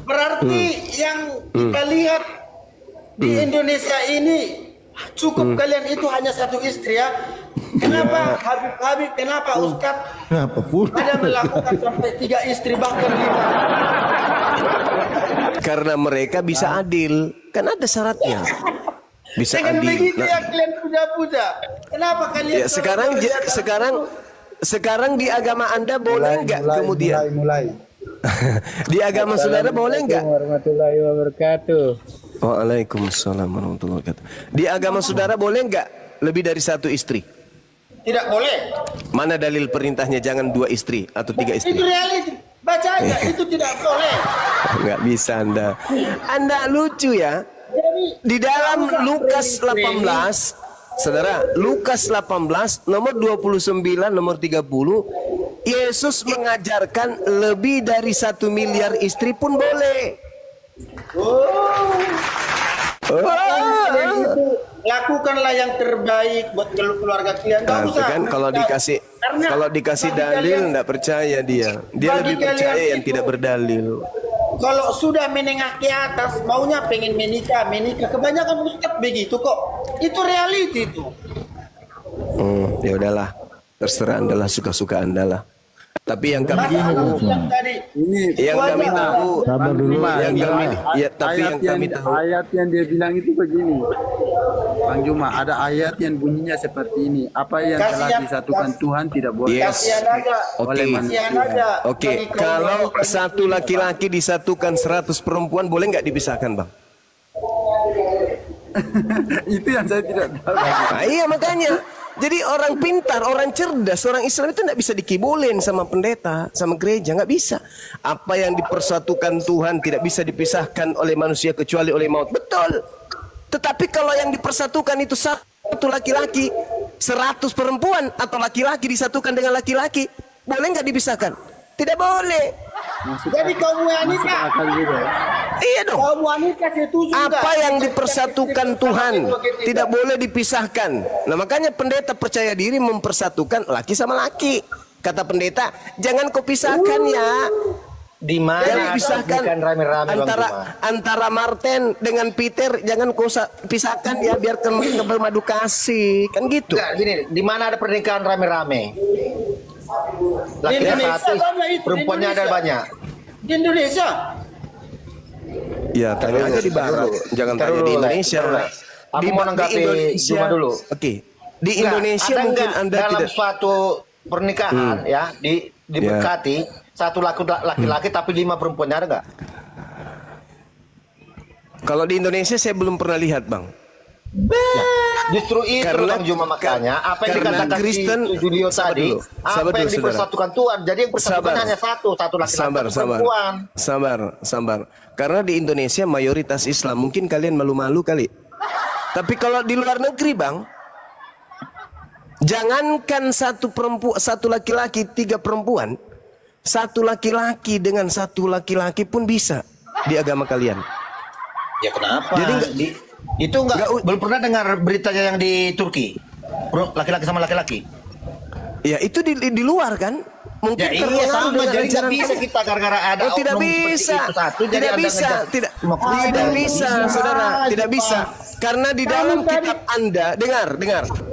Speaker 7: Berarti yang kita lihat di Indonesia ini cukup kalian itu hanya satu istri ya. Kenapa Habib kenapa Ustadz ada melakukan sampai 3 istri bahkan 5?
Speaker 1: Karena mereka bisa adil, kan ada syaratnya. Bisa
Speaker 7: dengan
Speaker 1: adil.
Speaker 7: begitu ya kalian puja-puja. Kenapa kalian?
Speaker 1: Ya, sekarang di agama Anda boleh nggak kemudian?
Speaker 2: Mulai.
Speaker 1: Di agama saudara boleh nggak?
Speaker 8: Warahmatullahi wabarakatuh.
Speaker 1: Waalaikumsalam warahmatullahi wabarakatuh. Di agama saudara boleh nggak lebih dari 1 istri?
Speaker 7: Tidak boleh.
Speaker 1: Mana dalil perintahnya jangan 2 istri atau 3 istri?
Speaker 7: Itu reality. Baca aja, itu tidak boleh.
Speaker 1: Nggak bisa Anda. Anda lucu ya. Di dalam Lukas 18, saudara, Lukas 18 nomor 29 nomor 30, Yesus mengajarkan lebih dari 1 miliar istri pun boleh.
Speaker 7: Lakukanlah yang terbaik buat keluarga kalian.
Speaker 1: Kan kalau dikasih dalil enggak percaya dia lebih percaya yang tidak berdalil.
Speaker 7: Kalau sudah menengah ke atas maunya pengen menikah kebanyakan ustaz begitu kok. Itu reality itu.
Speaker 1: Ya udahlah, terserah Anda lah, suka-suka Anda lah. Tapi yang kami tahu,
Speaker 3: sabar dulu.
Speaker 2: Ayat yang dia bilang itu begini, Bang Juma, ada ayat yang bunyinya seperti ini. Apa yang telah disatukan Tuhan tidak boleh.
Speaker 1: Oke. Kalau 1 laki-laki disatukan 100 perempuan, boleh nggak dipisahkan, Bang?
Speaker 2: Itu yang saya tidak tahu.
Speaker 1: Nah, iya makanya. Jadi orang pintar, orang cerdas, orang Islam itu tidak bisa dikibulin sama pendeta, sama gereja, nggak bisa. Apa yang dipersatukan Tuhan tidak bisa dipisahkan oleh manusia kecuali oleh maut. Betul. Tetapi kalau yang dipersatukan itu 1 laki-laki, 100 perempuan atau laki-laki disatukan dengan laki-laki, boleh nggak dipisahkan? Tidak boleh.
Speaker 7: Jadi kaum wanita,
Speaker 1: iya dong.
Speaker 7: kaum wanita setuju
Speaker 1: apa yang dipersatukan Tuhan tidak boleh dipisahkan. Nah makanya pendeta percaya diri mempersatukan laki sama laki. Kata pendeta, jangan kau pisahkan ya.
Speaker 8: Di mana
Speaker 1: pisahkan
Speaker 8: rame-rame
Speaker 1: antara Martin dengan Peter, jangan kau pisahkan ya biar bermadu kasih, kan gitu.
Speaker 8: Enggak, gini, di mana ada pernikahan rame-rame? Laki-laki satu, perempuannya ada banyak.
Speaker 7: Di Indonesia.
Speaker 1: Ya tanya aja di barat, jangan tanya di Indonesia.
Speaker 8: Aku mau nanggapi Juma dulu.
Speaker 1: Oke. Di Indonesia mungkin Anda
Speaker 8: dalam
Speaker 1: tidak
Speaker 8: suatu pernikahan ya diberkati satu laki-laki tapi 5 perempuannya ada nggak?
Speaker 1: Kalau di Indonesia saya belum pernah lihat, Bang.
Speaker 8: Ya, justru itu Bang Juma, makanya apa yang dikatakan Kristen Julio tadi, apa yang dipersatukan Tuhan, jadi yang persatukan hanya satu laki-laki perempuan.
Speaker 1: Sabar. Karena di Indonesia mayoritas Islam, mungkin kalian malu-malu kali. Tapi kalau di luar negeri, Bang, jangankan 1 laki-laki 3 perempuan, 1 laki-laki dengan 1 laki-laki pun bisa di agama kalian.
Speaker 8: Ya kenapa? Jadi itu belum pernah dengar beritanya yang di Turki, laki-laki sama laki-laki.
Speaker 1: Ya itu di luar kan? Mungkin
Speaker 8: ya, iya sama, jadi nggak bisa kita gara-gara ada
Speaker 1: tidak bisa, tidak bisa, saudara, tidak bisa. Karena di dalam kitab Anda, dengar,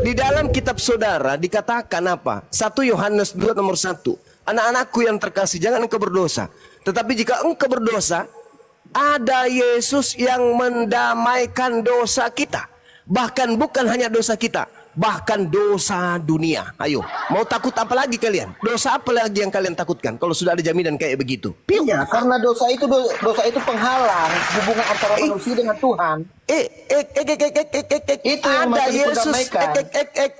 Speaker 1: di dalam kitab saudara dikatakan apa? 1 Yohanes 2 nomor 1. Anak-anakku yang terkasih, jangan engkau berdosa. Tetapi jika engkau berdosa, ada Yesus yang mendamaikan dosa kita. Bahkan bukan hanya dosa kita, bahkan dosa dunia. Ayo, mau takut apa lagi kalian? Dosa apa lagi yang kalian takutkan kalau sudah ada jaminan kayak begitu?
Speaker 8: Iya, karena dosa itu penghalang hubungan antara manusia dengan Tuhan. Itu yang
Speaker 1: ada Yesus.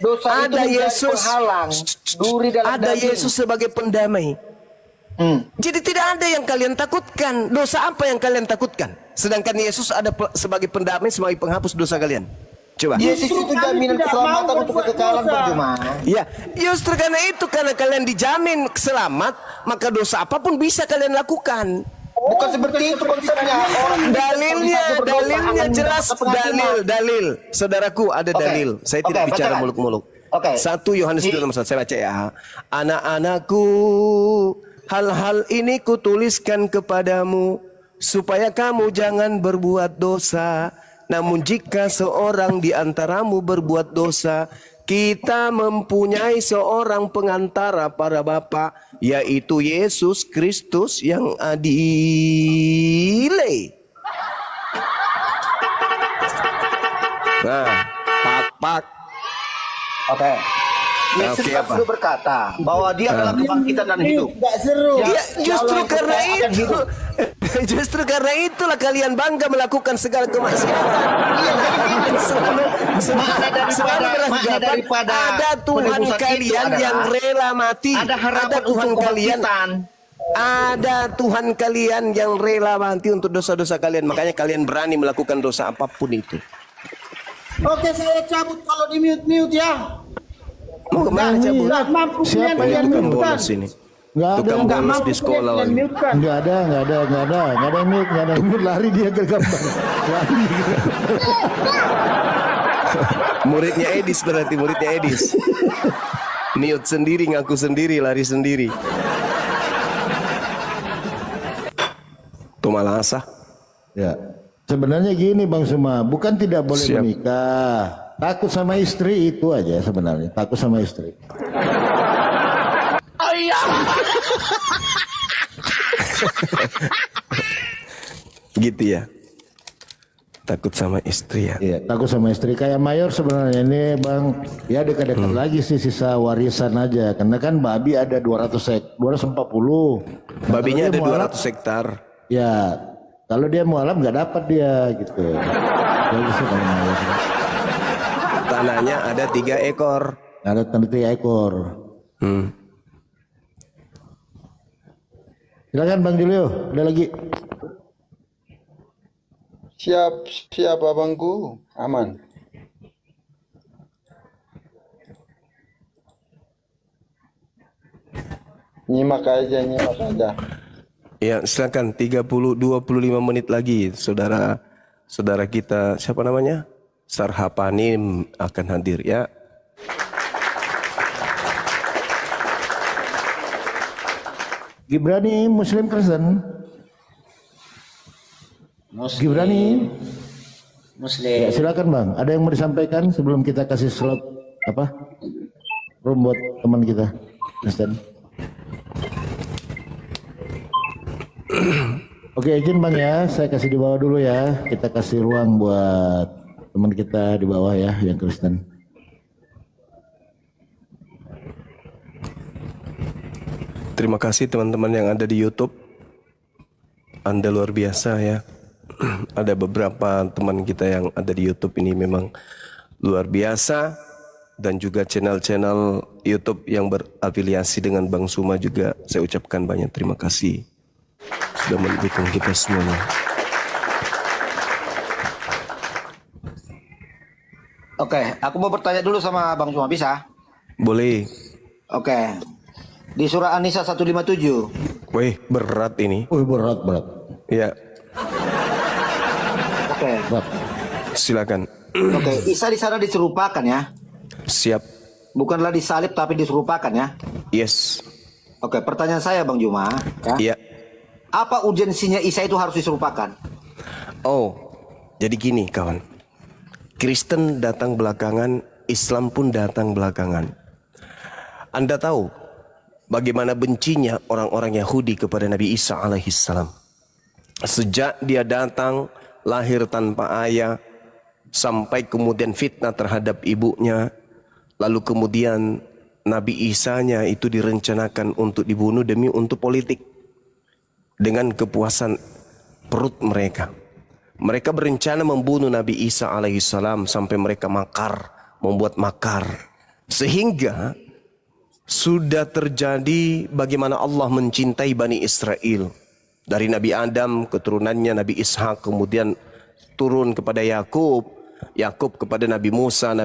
Speaker 8: Dosa itu
Speaker 1: ada Yesus
Speaker 8: penghalang duri dalam
Speaker 1: ada
Speaker 8: daging.
Speaker 1: Yesus sebagai pendamai. Jadi tidak ada yang kalian takutkan. Dosa apa yang kalian takutkan? Sedangkan Yesus ada sebagai pendamai, sebagai penghapus dosa kalian. Coba.
Speaker 8: Yesus itu jaminan keselamatan untuk kekekalan, Juma.
Speaker 1: Ya, justru karena itu, karena kalian dijamin selamat, maka dosa apapun bisa kalian lakukan.
Speaker 8: Bukan seperti itu konsepnya.
Speaker 1: Dalilnya jelas. Dalil. Saudaraku, ada dalil. Saya tidak bicara muluk-muluk. 1 Yohanes 2 nomor 1, saya baca ya. Anak-anakku, hal-hal ini kutuliskan kepadamu supaya kamu jangan berbuat dosa. Namun jika seorang di antaramu berbuat dosa, kita mempunyai seorang pengantara para bapa, yaitu Yesus Kristus yang adil. Nah, pak.
Speaker 8: Oke. Yesus dulu berkata bahwa dia adalah kebangkitan dan hidup.
Speaker 7: Tidak seru.
Speaker 1: Ya, justru karena itulah kalian bangga melakukan segala kemaksiatan. Ada Tuhan kalian yang rela mati. Ada Tuhan kalian. Ada Tuhan kalian yang rela mati untuk dosa-dosa kalian. Makanya kalian berani melakukan dosa apapun itu.
Speaker 7: Oke, saya cabut kalau di mute ya.
Speaker 1: Mau kemana cabut?
Speaker 7: Nggak mampu
Speaker 1: Siapa yang tukang bolos ini? Tukang bolos di sekolah lagi.
Speaker 3: Nggak ada yang mute, lari dia ke gambar. Lari.
Speaker 1: Muridnya Edis berarti, muridnya Edis. Mute sendiri, ngaku sendiri, lari sendiri. Tuh malah asah.
Speaker 3: Ya. Sebenarnya gini Bang Suma, bukan tidak boleh menikah. Takut sama istri itu aja sebenarnya, takut sama istri.
Speaker 1: Oh iya. Gitu ya. Takut sama istri ya.
Speaker 3: Iya, takut sama istri. Kayak Mayor sebenarnya ini Bang, ya dekat-dekat lagi sih sisa warisan aja. Karena kan babi ada 240.
Speaker 1: Babinya ada 200 hektar.
Speaker 3: Ya, kalau dia mualaf nggak dapat dia gitu.
Speaker 1: Tanahnya ada 3 ekor.
Speaker 3: Ada 3 ekor. Silakan Bang Julio, ada lagi.
Speaker 2: Siap abangku, aman. Nyimak aja.
Speaker 1: Ya, silakan 25 menit lagi saudara kita, siapa namanya? Sarhapani akan hadir ya.
Speaker 3: Gibrani Muslim Kristen. Gibrani Muslim. Ya, silakan Bang. Ada yang mau disampaikan sebelum kita kasih slot room buat teman kita Kristen. Oke, izin Bang ya, saya kasih di bawah dulu ya. Kita kasih ruang buat teman kita di bawah ya yang Kristen.
Speaker 1: Terima kasih teman-teman yang ada di YouTube. Anda luar biasa ya. Ada beberapa teman kita yang ada di YouTube ini memang luar biasa. Dan juga channel-channel YouTube yang berafiliasi dengan Bang Suma juga saya ucapkan banyak terima kasih. Sudah mendukung kita semuanya.
Speaker 8: Oke, aku mau bertanya dulu sama Bang Suma, bisa?
Speaker 1: Boleh.
Speaker 8: Oke. Di surah An-Nisa 157.
Speaker 1: Wih, berat ini.
Speaker 3: Berat.
Speaker 1: Ya.
Speaker 8: Oke.
Speaker 1: Silakan.
Speaker 8: Oke, Isa di sana diserupakan ya?
Speaker 1: Siap.
Speaker 8: Bukanlah disalib tapi diserupakan ya?
Speaker 1: Yes.
Speaker 8: Oke, pertanyaan saya Bang Juma ya.
Speaker 1: Iya.
Speaker 8: Apa urgensinya Isa itu harus diserupakan?
Speaker 1: Oh, jadi gini kawan. Kristen datang belakangan, Islam pun datang belakangan. Anda tahu bagaimana bencinya orang-orang Yahudi kepada Nabi Isa alaihissalam. Sejak dia datang, lahir tanpa ayah, sampai kemudian fitnah terhadap ibunya. Lalu kemudian Nabi Isa-nya itu direncanakan untuk dibunuh demi untuk politik. Dengan kepuasan perut mereka. Mereka berencana membunuh Nabi Isa alaihissalam sampai mereka membuat makar. Sehingga sudah terjadi bagaimana Allah mencintai Bani Israel. Dari Nabi Adam, keturunannya Nabi Ishak, kemudian turun kepada Yakub kepada Nabi Musa,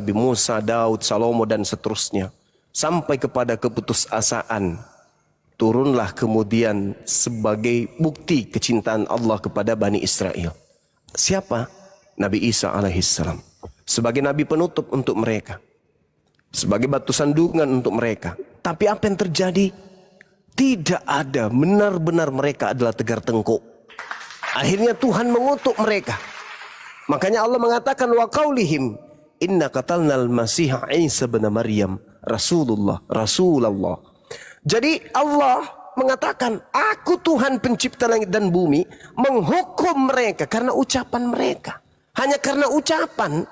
Speaker 1: Daud, Salomo dan seterusnya. Sampai kepada keputusasaan. Turunlah kemudian sebagai bukti kecintaan Allah kepada Bani Israel. Siapa? Nabi Isa alaihissalam. Sebagai nabi penutup untuk mereka. Sebagai batu sandungan untuk mereka. Tapi apa yang terjadi? Tidak ada, benar-benar mereka adalah tegar tengkuk. Akhirnya Tuhan mengutuk mereka. Makanya Allah mengatakan wa qaulihim inna qatalnal masiha Isa bin Maryam Rasulullah. Jadi Allah mengatakan aku Tuhan pencipta langit dan bumi menghukum mereka karena ucapan mereka. Hanya karena ucapan,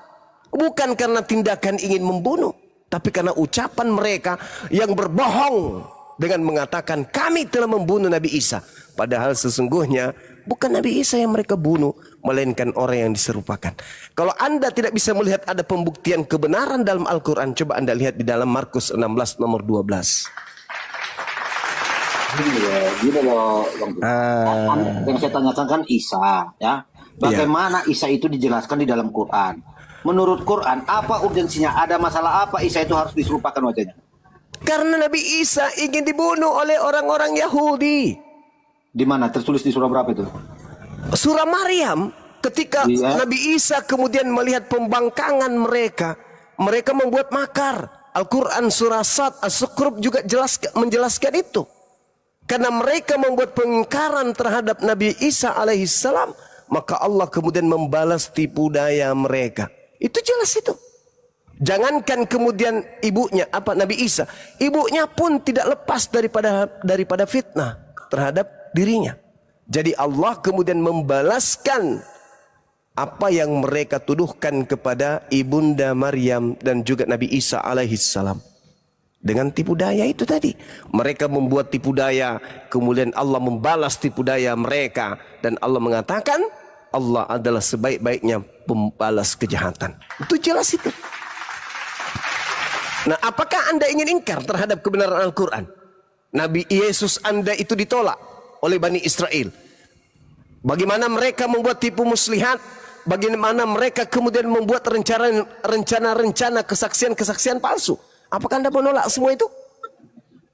Speaker 1: bukan karena tindakan ingin membunuh, tapi karena ucapan mereka yang berbohong dengan mengatakan kami telah membunuh Nabi Isa. Padahal sesungguhnya bukan Nabi Isa yang mereka bunuh, melainkan orang yang diserupakan. Kalau Anda tidak bisa melihat ada pembuktian kebenaran dalam Al-Quran, coba Anda lihat di dalam Markus 16 nomor 12.
Speaker 8: Gini loh, yang saya tanyakan kan Isa, ya. Bagaimana Isa itu dijelaskan di dalam Quran? Menurut Quran, apa urgensinya? Ada masalah apa Isa itu harus diserupakan wajahnya?
Speaker 1: Karena Nabi Isa ingin dibunuh oleh orang-orang Yahudi.
Speaker 8: Di mana? Tertulis di surah berapa itu?
Speaker 1: Surah Maryam. Ketika Nabi Isa kemudian melihat pembangkangan mereka, mereka membuat makar. Al-Quran surah Sad, As-Sukrub juga menjelaskan itu. Karena mereka membuat pengingkaran terhadap Nabi Isa alaihissalam, maka Allah kemudian membalas tipu daya mereka. Itu jelas itu. Jangankan kemudian ibunya, Nabi Isa, ibunya pun tidak lepas daripada fitnah terhadap dirinya. Jadi Allah kemudian membalaskan apa yang mereka tuduhkan kepada ibunda Maryam dan juga Nabi Isa alaihissalam. Dengan tipu daya itu tadi. Mereka membuat tipu daya, kemudian Allah membalas tipu daya mereka. Dan Allah mengatakan, Allah adalah sebaik-baiknya pembalas kejahatan. Itu jelas itu. Nah, apakah Anda ingin ingkar terhadap kebenaran Al-Quran? Nabi Yesus Anda itu ditolak oleh Bani Israel. Bagaimana mereka membuat tipu muslihat. Bagaimana mereka kemudian membuat rencana-rencana kesaksian-kesaksian palsu. Apakah Anda menolak semua itu?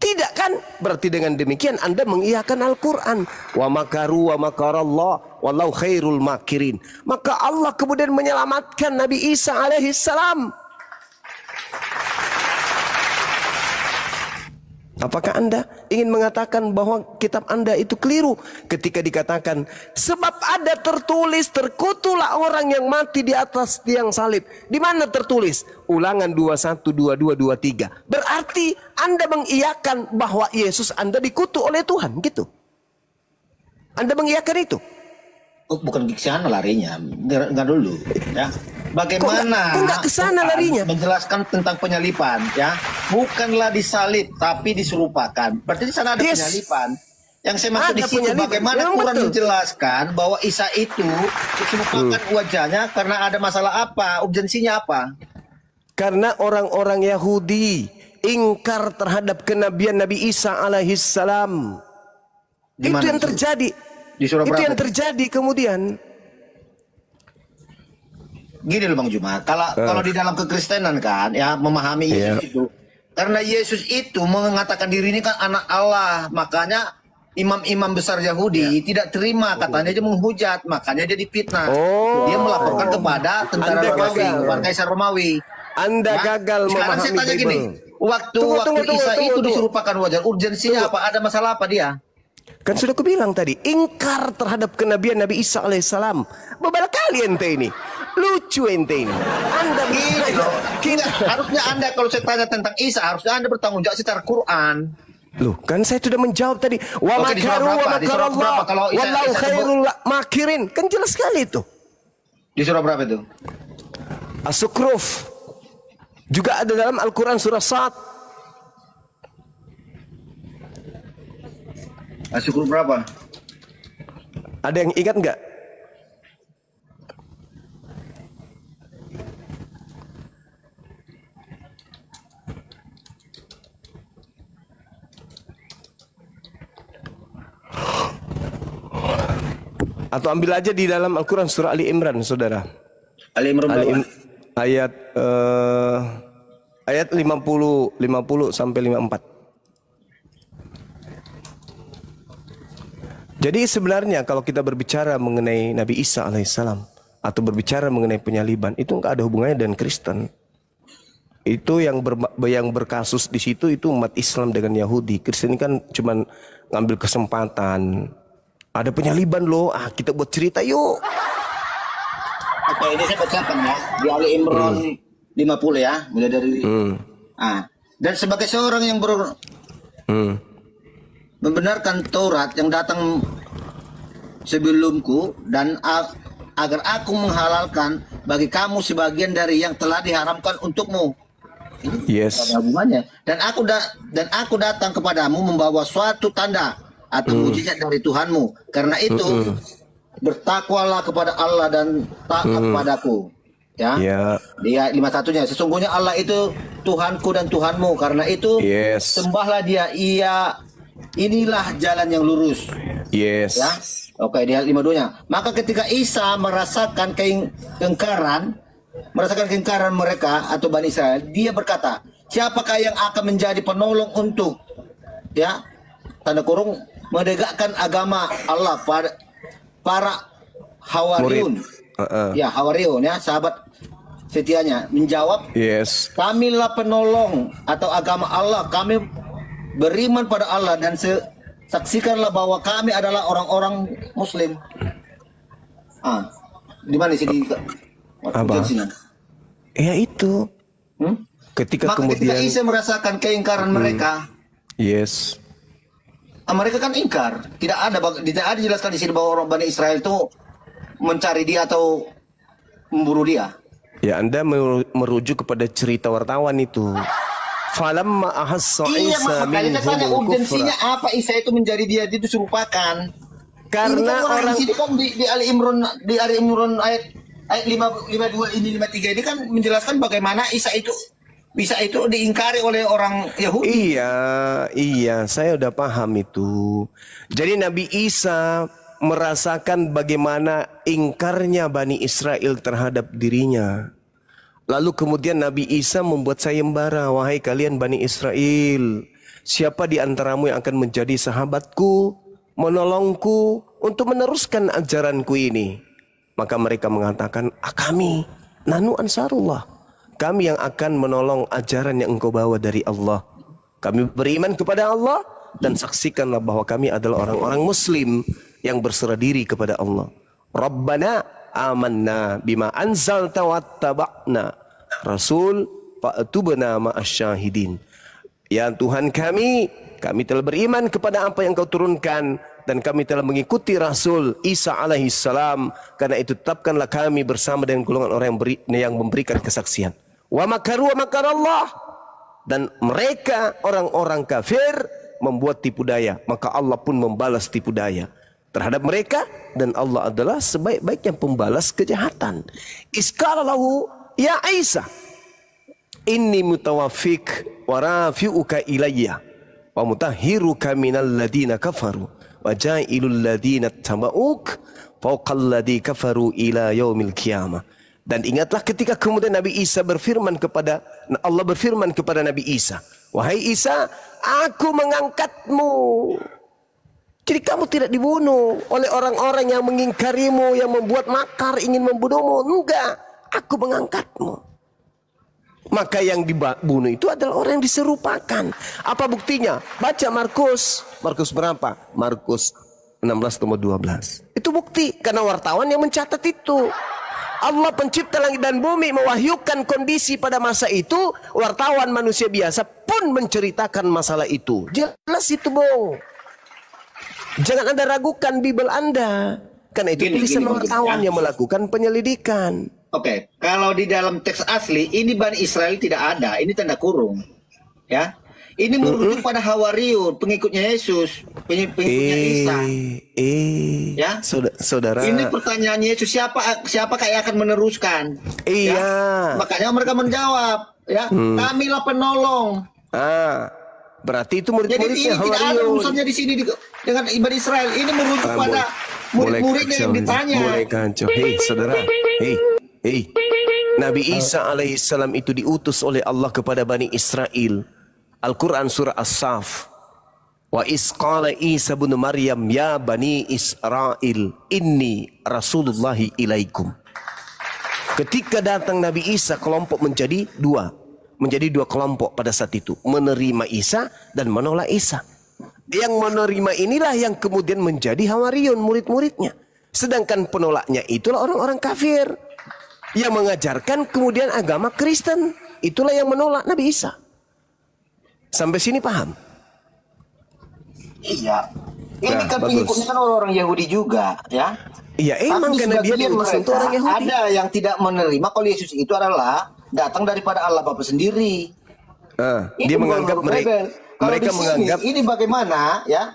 Speaker 1: Tidak kan? Berarti dengan demikian Anda mengiyakan Al-Quran. Wa makaru wa makarallah wallahu khairul makirin. Maka Allah kemudian menyelamatkan Nabi Isa alaihissalam. Apakah Anda ingin mengatakan bahwa kitab Anda itu keliru ketika dikatakan sebab ada tertulis terkutulah orang yang mati di atas tiang salib. Di mana tertulis? Ulangan 21, 22, 23. Berarti Anda mengiyakan bahwa Yesus Anda dikutuk oleh Tuhan, gitu. Anda mengiyakan itu?
Speaker 8: Bukan ke sana larinya, enggak dulu, ya. Bagaimana
Speaker 1: kok ke sana larinya?
Speaker 8: Menjelaskan tentang penyalipan, ya. Bukanlah disalib, tapi diserupakan. Berarti di sana ada penyalipan. Yang saya maksud di situ bagaimana Quran menjelaskan bahwa Isa itu diserupakan wajahnya karena ada masalah apa? Urgensinya apa?
Speaker 1: Karena orang-orang Yahudi ingkar terhadap kenabian Nabi Isa alaihissalam. Itu yang terjadi. Itu yang terjadi kemudian.
Speaker 8: Gini loh Bang Juma, kalau di dalam kekristenan kan ya memahami Yesus itu, karena Yesus itu mengatakan diri ini kan anak Allah, makanya imam-imam besar Yahudi tidak terima, katanya dia menghujat, makanya dia difitnah. Dia melaporkan kepada tentara Romawi, kepada Kaisar Romawi.
Speaker 1: Anda gagal memahami.
Speaker 8: Sekarang saya tanya gini, waktu Isa itu diserupakan wajar, urgensinya apa? Ada masalah apa dia?
Speaker 1: Kan sudah kubilang tadi, ingkar terhadap kenabian Nabi Isa alaihissalam. Beberapa kali ente ini. Lucu ente ini. Anda
Speaker 8: gini loh. Harusnya Anda kalau saya tanya tentang Isa, harusnya Anda bertanggung jawab secara Quran.
Speaker 1: Loh, kan saya sudah menjawab tadi. Wa makaru wa makarallah wallahu khairul makirin. Kan jelas sekali itu.
Speaker 8: Di surah berapa itu?
Speaker 1: As-Sukruf. Juga ada dalam Al-Quran surah Sad.
Speaker 8: As-Sukruf berapa?
Speaker 1: Ada yang ingat nggak? Atau ambil aja di dalam Al-Quran surah Ali Imran, saudara.
Speaker 8: Ali Imran
Speaker 1: ayat 50 sampai 54. Jadi sebenarnya kalau kita berbicara mengenai Nabi Isa alaihissalam atau berbicara mengenai penyaliban, itu nggak ada hubungannya dengan Kristen. Itu yang berkasus di situ itu umat Islam dengan Yahudi. Kristen kan cuman ngambil kesempatan. Ada penyaliban loh, kita buat cerita yuk.
Speaker 8: Oke, ini saya bacakan ya di Ali Imran 50 ya, mulai dari dan sebagai seorang yang membenarkan Taurat yang datang sebelumku dan agar aku menghalalkan bagi kamu sebagian dari yang telah diharamkan untukmu.
Speaker 1: Yes.
Speaker 8: Dan aku datang kepadamu membawa suatu tanda atau mujizat dari Tuhanmu. Karena itu bertakwalah kepada Allah dan taat kepadaku. Ya. Di ayat 51-nya, sesungguhnya Allah itu Tuhanku dan Tuhanmu. Karena itu sembahlah Dia. Inilah jalan yang lurus.
Speaker 1: Yes.
Speaker 8: Ya. Oke, di ayat 52-nya. Maka ketika Isa merasakan keingkaran mereka atau Bani Israel, dia berkata, siapakah yang akan menjadi penolong untuk tanda kurung menegakkan agama Allah pada para Hawariun. Hawariun ya, sahabat setianya menjawab, kamilah penolong atau agama Allah, kami beriman pada Allah dan saksikanlah bahwa kami adalah orang-orang Muslim. Di mana sih di
Speaker 1: apa? Ya itu. Ketika
Speaker 8: Isa merasakan keingkaran mereka. Mereka kan ingkar. Tidak ada dijelaskan di sini bahwa orang Bani Israel itu mencari dia atau memburu dia.
Speaker 1: Ya, Anda merujuk kepada cerita wartawan itu. Falamma ahassa Isa minhumul
Speaker 8: urgensinya apa Isa itu menjadi dia diserupakan.
Speaker 1: Karena
Speaker 8: orang di sini kan di Ali Imran ayat 52 ini 53 ini kan menjelaskan bagaimana Isa itu diingkari oleh orang Yahudi.
Speaker 1: Iya, saya udah paham itu. Jadi Nabi Isa merasakan bagaimana ingkarnya Bani Israel terhadap dirinya. Lalu kemudian Nabi Isa membuat sayembara, wahai kalian Bani Israel, siapa di antaramu yang akan menjadi sahabatku, menolongku untuk meneruskan ajaranku ini? Maka mereka mengatakan, kami, nahnu ansarullah. Kami yang akan menolong ajaran yang engkau bawa dari Allah. Kami beriman kepada Allah dan saksikanlah bahwa kami adalah orang-orang Muslim yang berserah diri kepada Allah. Rabbana amanna bima anzalta wattaba'na rasul fa'tubna ma'asyahidin. Ya Tuhan kami telah beriman kepada apa yang kau turunkan dan kami telah mengikuti Rasul Isa alaihi salam, karena itu tetapkanlah kami bersama dengan golongan orang yang memberikan kesaksian. Wa makaru wa makarallah, dan mereka orang-orang kafir membuat tipu daya, maka Allah pun membalas tipu daya terhadap mereka, dan Allah adalah sebaik-baiknya pembalas kejahatan. Iskala lahu ya Isa inni mutawaffik wa rafi'uka ilayya wa mutahhiruka minal ladina kafaru wa ja'ilul ladina taba'uk fawqal ladzi kafaru ila yaumil qiyamah. Dan ingatlah ketika kemudian Nabi Isa Allah berfirman kepada Nabi Isa, wahai Isa, aku mengangkatmu. Jadi kamu tidak dibunuh oleh orang-orang yang mengingkarimu, yang membuat makar ingin membunuhmu. Enggak, aku mengangkatmu. Maka yang dibunuh itu adalah orang yang diserupakan. Apa buktinya? Baca Markus berapa? Markus 16:12. Itu bukti, karena wartawan yang mencatat itu. Allah pencipta langit dan bumi mewahyukan kondisi pada masa itu, wartawan manusia biasa pun menceritakan masalah itu. Jelas itu, Bung. Jangan Anda ragukan Bible Anda, karena itu tulisan wartawan yang melakukan penyelidikan.
Speaker 8: Oke, kalau di dalam teks asli ini Bani Israel tidak ada, ini tanda kurung, ya. Ini merujuk pada Hawariun, pengikutnya Yesus, pengikutnya Isa. Ya,
Speaker 1: saudara.
Speaker 8: Ini pertanyaan Yesus, siapakah yang akan meneruskan?
Speaker 1: Iya.
Speaker 8: Ya? Makanya mereka menjawab, ya, kamilah penolong.
Speaker 1: Berarti itu murid-muridnya
Speaker 8: Hawariun. Jadi ini tidak ada urusannya di sini dengan Bani Israel. Ini merujuk pada murid-muridnya yang ditanya.
Speaker 1: Mulai kacau. Hei, saudara. Hei. Nabi Isa alaihissalam itu diutus oleh Allah kepada Bani Israel. Al-Quran surah As-Saf. Wa isqala Isa bin Maryam ya Bani Israel inni Rasulullahi ilaikum. Ketika datang Nabi Isa, kelompok menjadi dua. menjadi dua kelompok pada saat itu, menerima Isa dan menolak Isa. Yang menerima inilah yang kemudian menjadi Hawariyun, murid-muridnya. Sedangkan penolaknya itulah orang-orang kafir yang mengajarkan kemudian agama Kristen. Itulah yang menolak Nabi Isa. Sampai sini paham?
Speaker 8: Iya. Ini kan pengikutnya kan orang-orang Yahudi juga, ya.
Speaker 1: Iya, emang karena dia diutus untuk orang Yahudi.
Speaker 8: Ada yang tidak menerima kalau Yesus itu adalah datang daripada Allah Bapa sendiri.
Speaker 1: Dia menganggap mereka menganggap
Speaker 8: ini bagaimana, ya?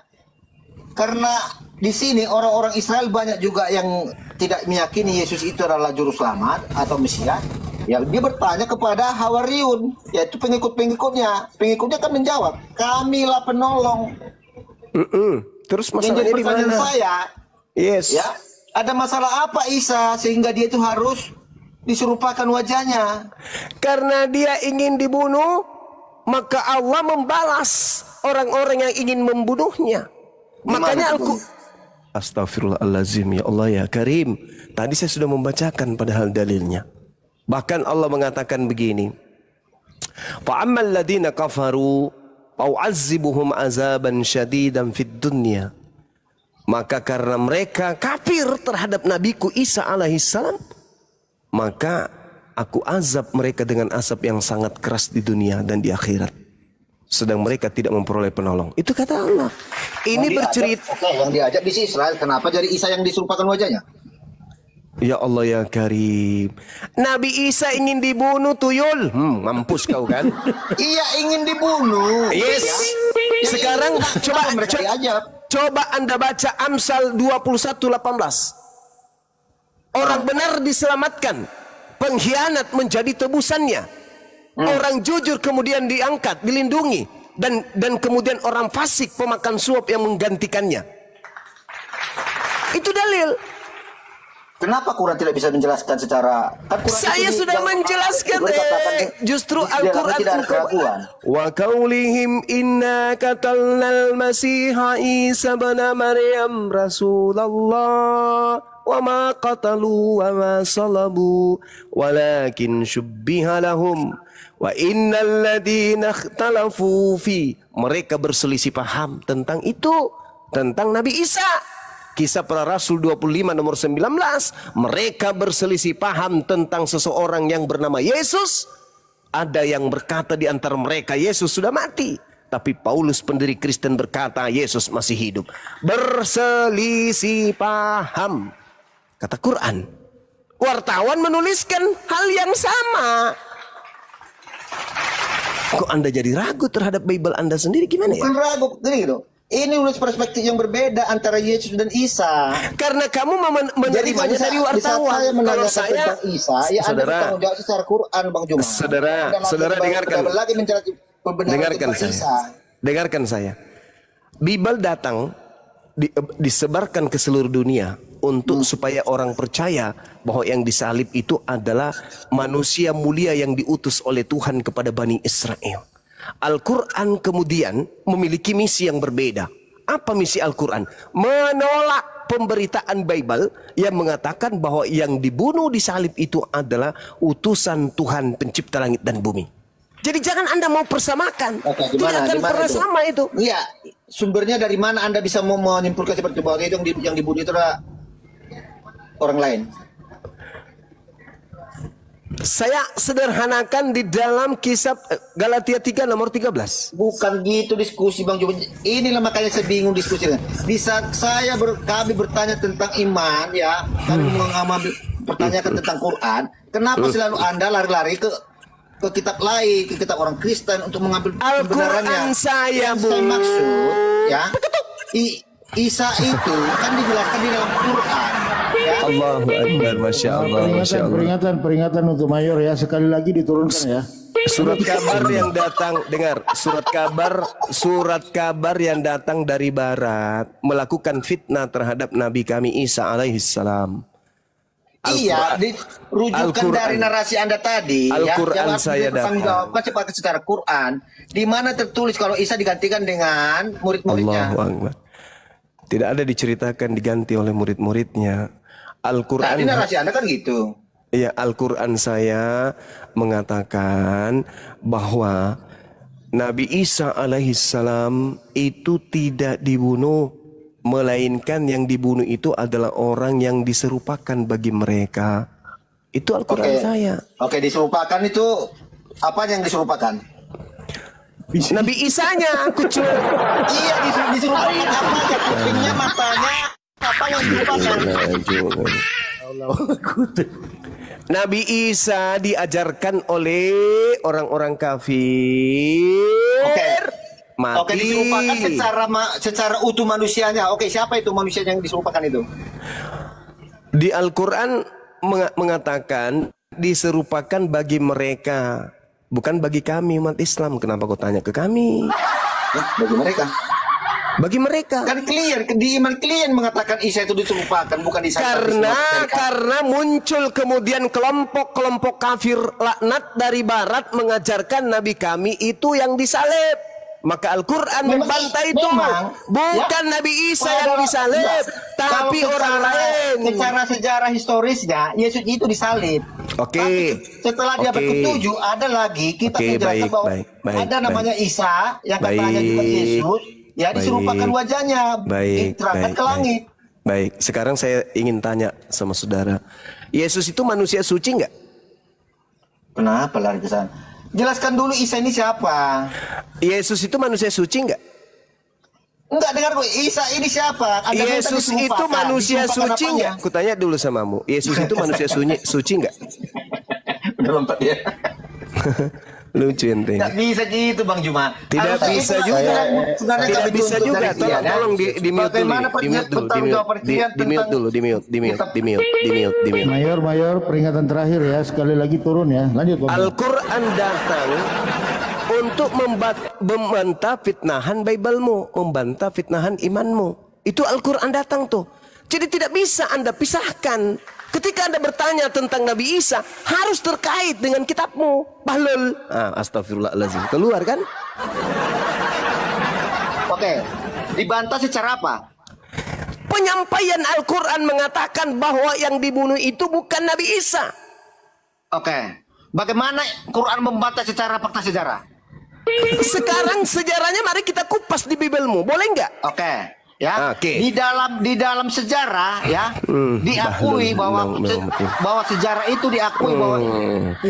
Speaker 8: Karena di sini orang-orang Israel banyak juga yang tidak meyakini Yesus itu adalah juru selamat atau Mesias. Ya, dia bertanya kepada Hawariyun, yaitu pengikut-pengikutnya. Pengikutnya kan menjawab, kamilah penolong.
Speaker 1: Terus masalahnya di mana?
Speaker 8: Saya,
Speaker 1: yes.
Speaker 8: Ya, ada masalah apa Isa sehingga dia itu harus diserupakan wajahnya?
Speaker 1: Karena dia ingin dibunuh, maka Allah membalas orang-orang yang ingin membunuhnya. Makanya Astagfirullahaladzim, ya Allah ya Karim. Tadi saya sudah membacakan padahal dalilnya. Bahkan Allah mengatakan begini. Fa'ammal ladina kafaru au'azzibuhum azaban syadidan fid dunya. Maka karena mereka kafir terhadap Nabiku Isa alaihissalam, maka aku azab mereka dengan azab yang sangat keras di dunia dan di akhirat. Sedang mereka tidak memperoleh penolong. Itu kata Allah. Ini bercerita.
Speaker 8: Yang diajak di Israel, kenapa jadi Isa yang diserupakan wajahnya?
Speaker 1: Ya Allah ya Karim. Nabi Isa ingin dibunuh tuyul. Mampus kau kan?
Speaker 8: Iya, ingin dibunuh.
Speaker 1: Yes.
Speaker 8: Ya,
Speaker 1: sekarang
Speaker 8: ya,
Speaker 1: coba Anda baca Amsal 21:18. Orang benar diselamatkan, pengkhianat menjadi tebusannya. Orang jujur kemudian diangkat, dilindungi, dan kemudian orang fasik pemakan suap yang menggantikannya. Itu dalil.
Speaker 8: Kenapa Quran tidak bisa menjelaskan secara?
Speaker 1: Saya sudah menjelaskan. Justru Al-Quran. Wa qaulihim inna qatalnal masiha Isa ibn Maryam Rasulullah wa ma qatalu wa ma salabu walakin syubbiha lahum wa innal ladina ikhtalafu fi. Mereka berselisih paham tentang itu, tentang Nabi Isa. Kisah Para Rasul 25 nomor 19. Mereka berselisih paham tentang seseorang yang bernama Yesus. Ada yang berkata di antara mereka Yesus sudah mati. Tapi Paulus pendiri Kristen berkata Yesus masih hidup. Berselisih paham. Kata Quran. Wartawan menuliskan hal yang sama. Kok Anda jadi ragu terhadap Bible Anda sendiri? Gimana ya?
Speaker 8: Bukan ragu, gini gitu. Ini udah perspektif yang berbeda antara Yesus dan Isa.
Speaker 1: Karena kamu menerimanya dari wartawan.
Speaker 8: Saya menanyakan
Speaker 1: saya
Speaker 8: tentang Isa, ya Anda bertanggung jawab secara Quran, Bang Juma.
Speaker 1: Saudara dengarkan.
Speaker 8: Dengarkan
Speaker 1: saya. Dengarkan saya. Bible datang disebarkan ke seluruh dunia untuk supaya orang percaya bahwa yang disalib itu adalah manusia mulia yang diutus oleh Tuhan kepada Bani Israel. Al-Quran kemudian memiliki misi yang berbeda. Apa misi Al-Quran? Menolak pemberitaan Bible yang mengatakan bahwa yang dibunuh di salib itu adalah utusan Tuhan pencipta langit dan bumi. Jadi jangan Anda mau persamakan. Tidak akan pernah sama itu.
Speaker 8: Iya, sumbernya dari mana Anda bisa mau menyimpulkan seperti bahwa itu yang dibunuh itu adalah orang lain?
Speaker 1: Saya sederhanakan di dalam kisah Galatia 3 nomor 13.
Speaker 8: Bukan gitu diskusi Bang Juma. Inilah makanya saya bingung diskusinya. Di saat kami bertanya tentang iman, ya, kami mengambil pertanyakan tentang Quran. Kenapa selalu Anda lari-lari ke kitab lain, ke kitab orang Kristen untuk mengambil kebenarannya?
Speaker 1: Saya
Speaker 8: maksud, ya, Isa itu kan dijelaskan di dalam Quran. Ya.
Speaker 1: Allahu Akbar, Masya Allah.
Speaker 3: Peringatan untuk mayor ya, sekali lagi diturunkan ya.
Speaker 1: Surat kabar yang datang, dengar, surat kabar yang datang dari barat melakukan fitnah terhadap Nabi kami Isa alaihissalam.
Speaker 8: Iya, rujukan dari narasi Anda tadi.
Speaker 1: Al-Quran saya
Speaker 8: datang. Jawabkan secara Quran, di mana tertulis kalau Isa digantikan dengan murid-muridnya.
Speaker 1: Allahu Akbar. Tidak ada diceritakan diganti oleh murid-muridnya. Al-Quran.
Speaker 8: Tadi narasi Anda kan gitu.
Speaker 1: Ya, Al-Quran saya mengatakan bahwa Nabi Isa alaihissalam itu tidak dibunuh, melainkan yang dibunuh itu adalah orang yang diserupakan bagi mereka. Itu Al-Quran saya.
Speaker 8: Oke, diserupakan itu apa yang diserupakan?
Speaker 1: Nabi Isanya, kucur.
Speaker 8: Iya, diserupakan apa? Kupingnya, matanya, apa yang diserupakan?
Speaker 1: Nabi Isa diajarkan oleh orang-orang kafir. Mati.
Speaker 8: Oke, diserupakan secara utuh manusianya. Oke, siapa itu manusia yang diserupakan itu?
Speaker 1: Di Al-Quran mengatakan diserupakan bagi mereka, bukan bagi kami umat Islam. Kenapa kau tanya ke kami?
Speaker 8: Bagi mereka.
Speaker 1: Bagi mereka.
Speaker 8: Kan clear, di iman kalian mengatakan Isa itu diserupakan, bukan Isa.
Speaker 1: Karena muncul kemudian kelompok-kelompok kafir laknat dari barat mengajarkan Nabi kami itu yang disalib. Maka Al-Quran membantah itu. Bukan Nabi Isa yang disalib, tapi orang lain.
Speaker 8: Secara sejarah historisnya, Yesus itu disalib.
Speaker 1: Oke.
Speaker 8: Setelah dia berketujuh, ada lagi kita menjelaskan bahwa ada namanya Isa yang katanya juga Yesus. Ya, diserupakan wajahnya, diterangkan ke langit.
Speaker 1: Baik, sekarang saya ingin tanya sama saudara, Yesus itu manusia suci nggak?
Speaker 8: Kenapa lari ke sana? Jelaskan dulu Isa ini siapa?
Speaker 1: Yesus itu manusia suci nggak?
Speaker 8: Enggak, dengar gue, Isa ini siapa?
Speaker 1: Yesus itu manusia suci nggak? Kutanya dulu samamu, Yesus itu manusia suci nggak?
Speaker 8: Belum ya.
Speaker 1: Lucu ente.
Speaker 8: Tidak bisa gitu Bang Juma.
Speaker 1: Tidak bisa juga. Tidak bisa juga. Tolong di mute dulu. Di mute.
Speaker 3: Mayor, peringatan terakhir ya. Sekali lagi turun ya. Lanjut.
Speaker 1: Al-Quran datang untuk membantah fitnahan Bible-mu, membantah fitnahan imanmu. Itu Al-Quran datang tuh. Jadi tidak bisa Anda pisahkan. Ketika Anda bertanya tentang Nabi Isa, harus terkait dengan kitabmu. Bahlul. Astagfirullahaladzim. Keluar kan?
Speaker 8: Oke. Dibantah secara apa?
Speaker 1: Penyampaian Al-Quran mengatakan bahwa yang dibunuh itu bukan Nabi Isa.
Speaker 8: Oke. Bagaimana Quran membantah secara fakta sejarah?
Speaker 1: Sekarang sejarahnya mari kita kupas di Bible-mu. Boleh nggak?
Speaker 8: Oke. Ya, di dalam sejarah ya diakui bahwa sejarah itu diakui bahwa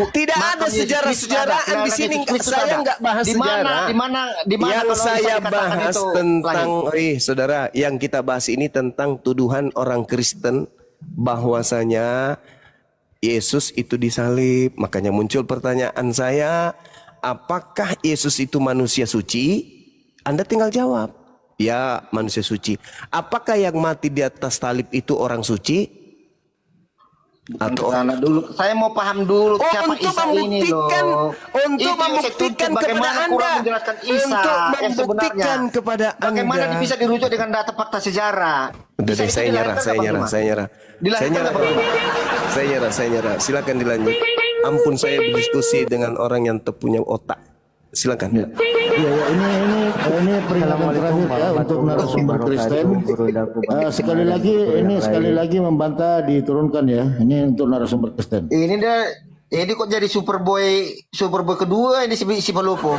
Speaker 1: tidak ada sejarah-sejarahan di sini. Saya nggak bahas sejarah.
Speaker 8: Di mana
Speaker 1: yang saya bahas tentang saudara, yang kita bahas ini tentang tuduhan orang Kristen bahwasanya Yesus itu disalib. Makanya muncul pertanyaan saya, apakah Yesus itu manusia suci? Anda tinggal jawab. Ya, manusia suci. Apakah yang mati di atas salib itu orang suci?
Speaker 8: Atau dulu saya mau paham dulu siapa Isa ini loh.
Speaker 1: Untuk membuktikan kepada Anda. Untuk membuktikan kepada Anda.
Speaker 8: Bagaimana bisa dirujuk dengan data fakta sejarah?
Speaker 1: Udah deh, saya nyerah. Silakan dilanjut. Ampun, saya berdiskusi dengan orang yang punya otak. Silakan.
Speaker 3: Ini peringatan terakhir ya untuk narasumber Kristen. Sekali lagi membantah diturunkan ya. Ini untuk narasumber Kristen.
Speaker 8: Ini kok jadi Superboy kedua ini si Palopo.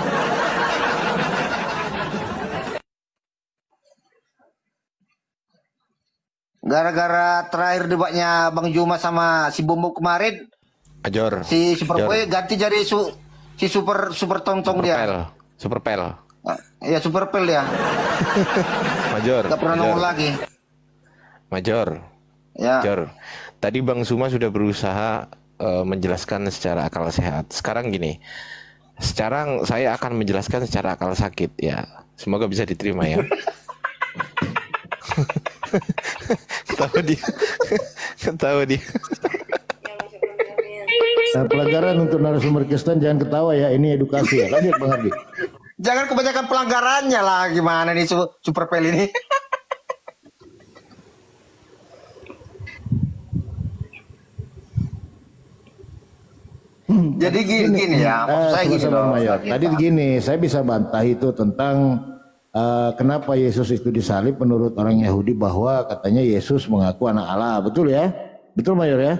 Speaker 8: Gara-gara terakhir debatnya Bang Juma sama si Bombo kemarin, si Superboy ganti jadi si super tontong dia.
Speaker 4: Superpel.
Speaker 8: Ya Superpel ya.
Speaker 4: Major.
Speaker 8: Gak pernah nongol lagi.
Speaker 4: Major.
Speaker 8: Ya.
Speaker 4: Major. Tadi Bang Suma sudah berusaha menjelaskan secara akal sehat. Sekarang gini. Sekarang saya akan menjelaskan secara akal sakit ya. Semoga bisa diterima ya. Ketawa dia.
Speaker 3: Pelajaran untuk narasumber Kristen, jangan ketawa ya, ini edukasi ya. Lanjut Bang Ardi.
Speaker 8: Jangan kebanyakan pelanggarannya lah, gimana nih Superpel ini. Jadi gini ya, saya gini loh.
Speaker 3: Tadi gini, saya bisa bantah itu tentang kenapa Yesus itu disalib menurut orang Yahudi, bahwa katanya Yesus mengaku anak Allah. Betul ya? Betul Mayor ya?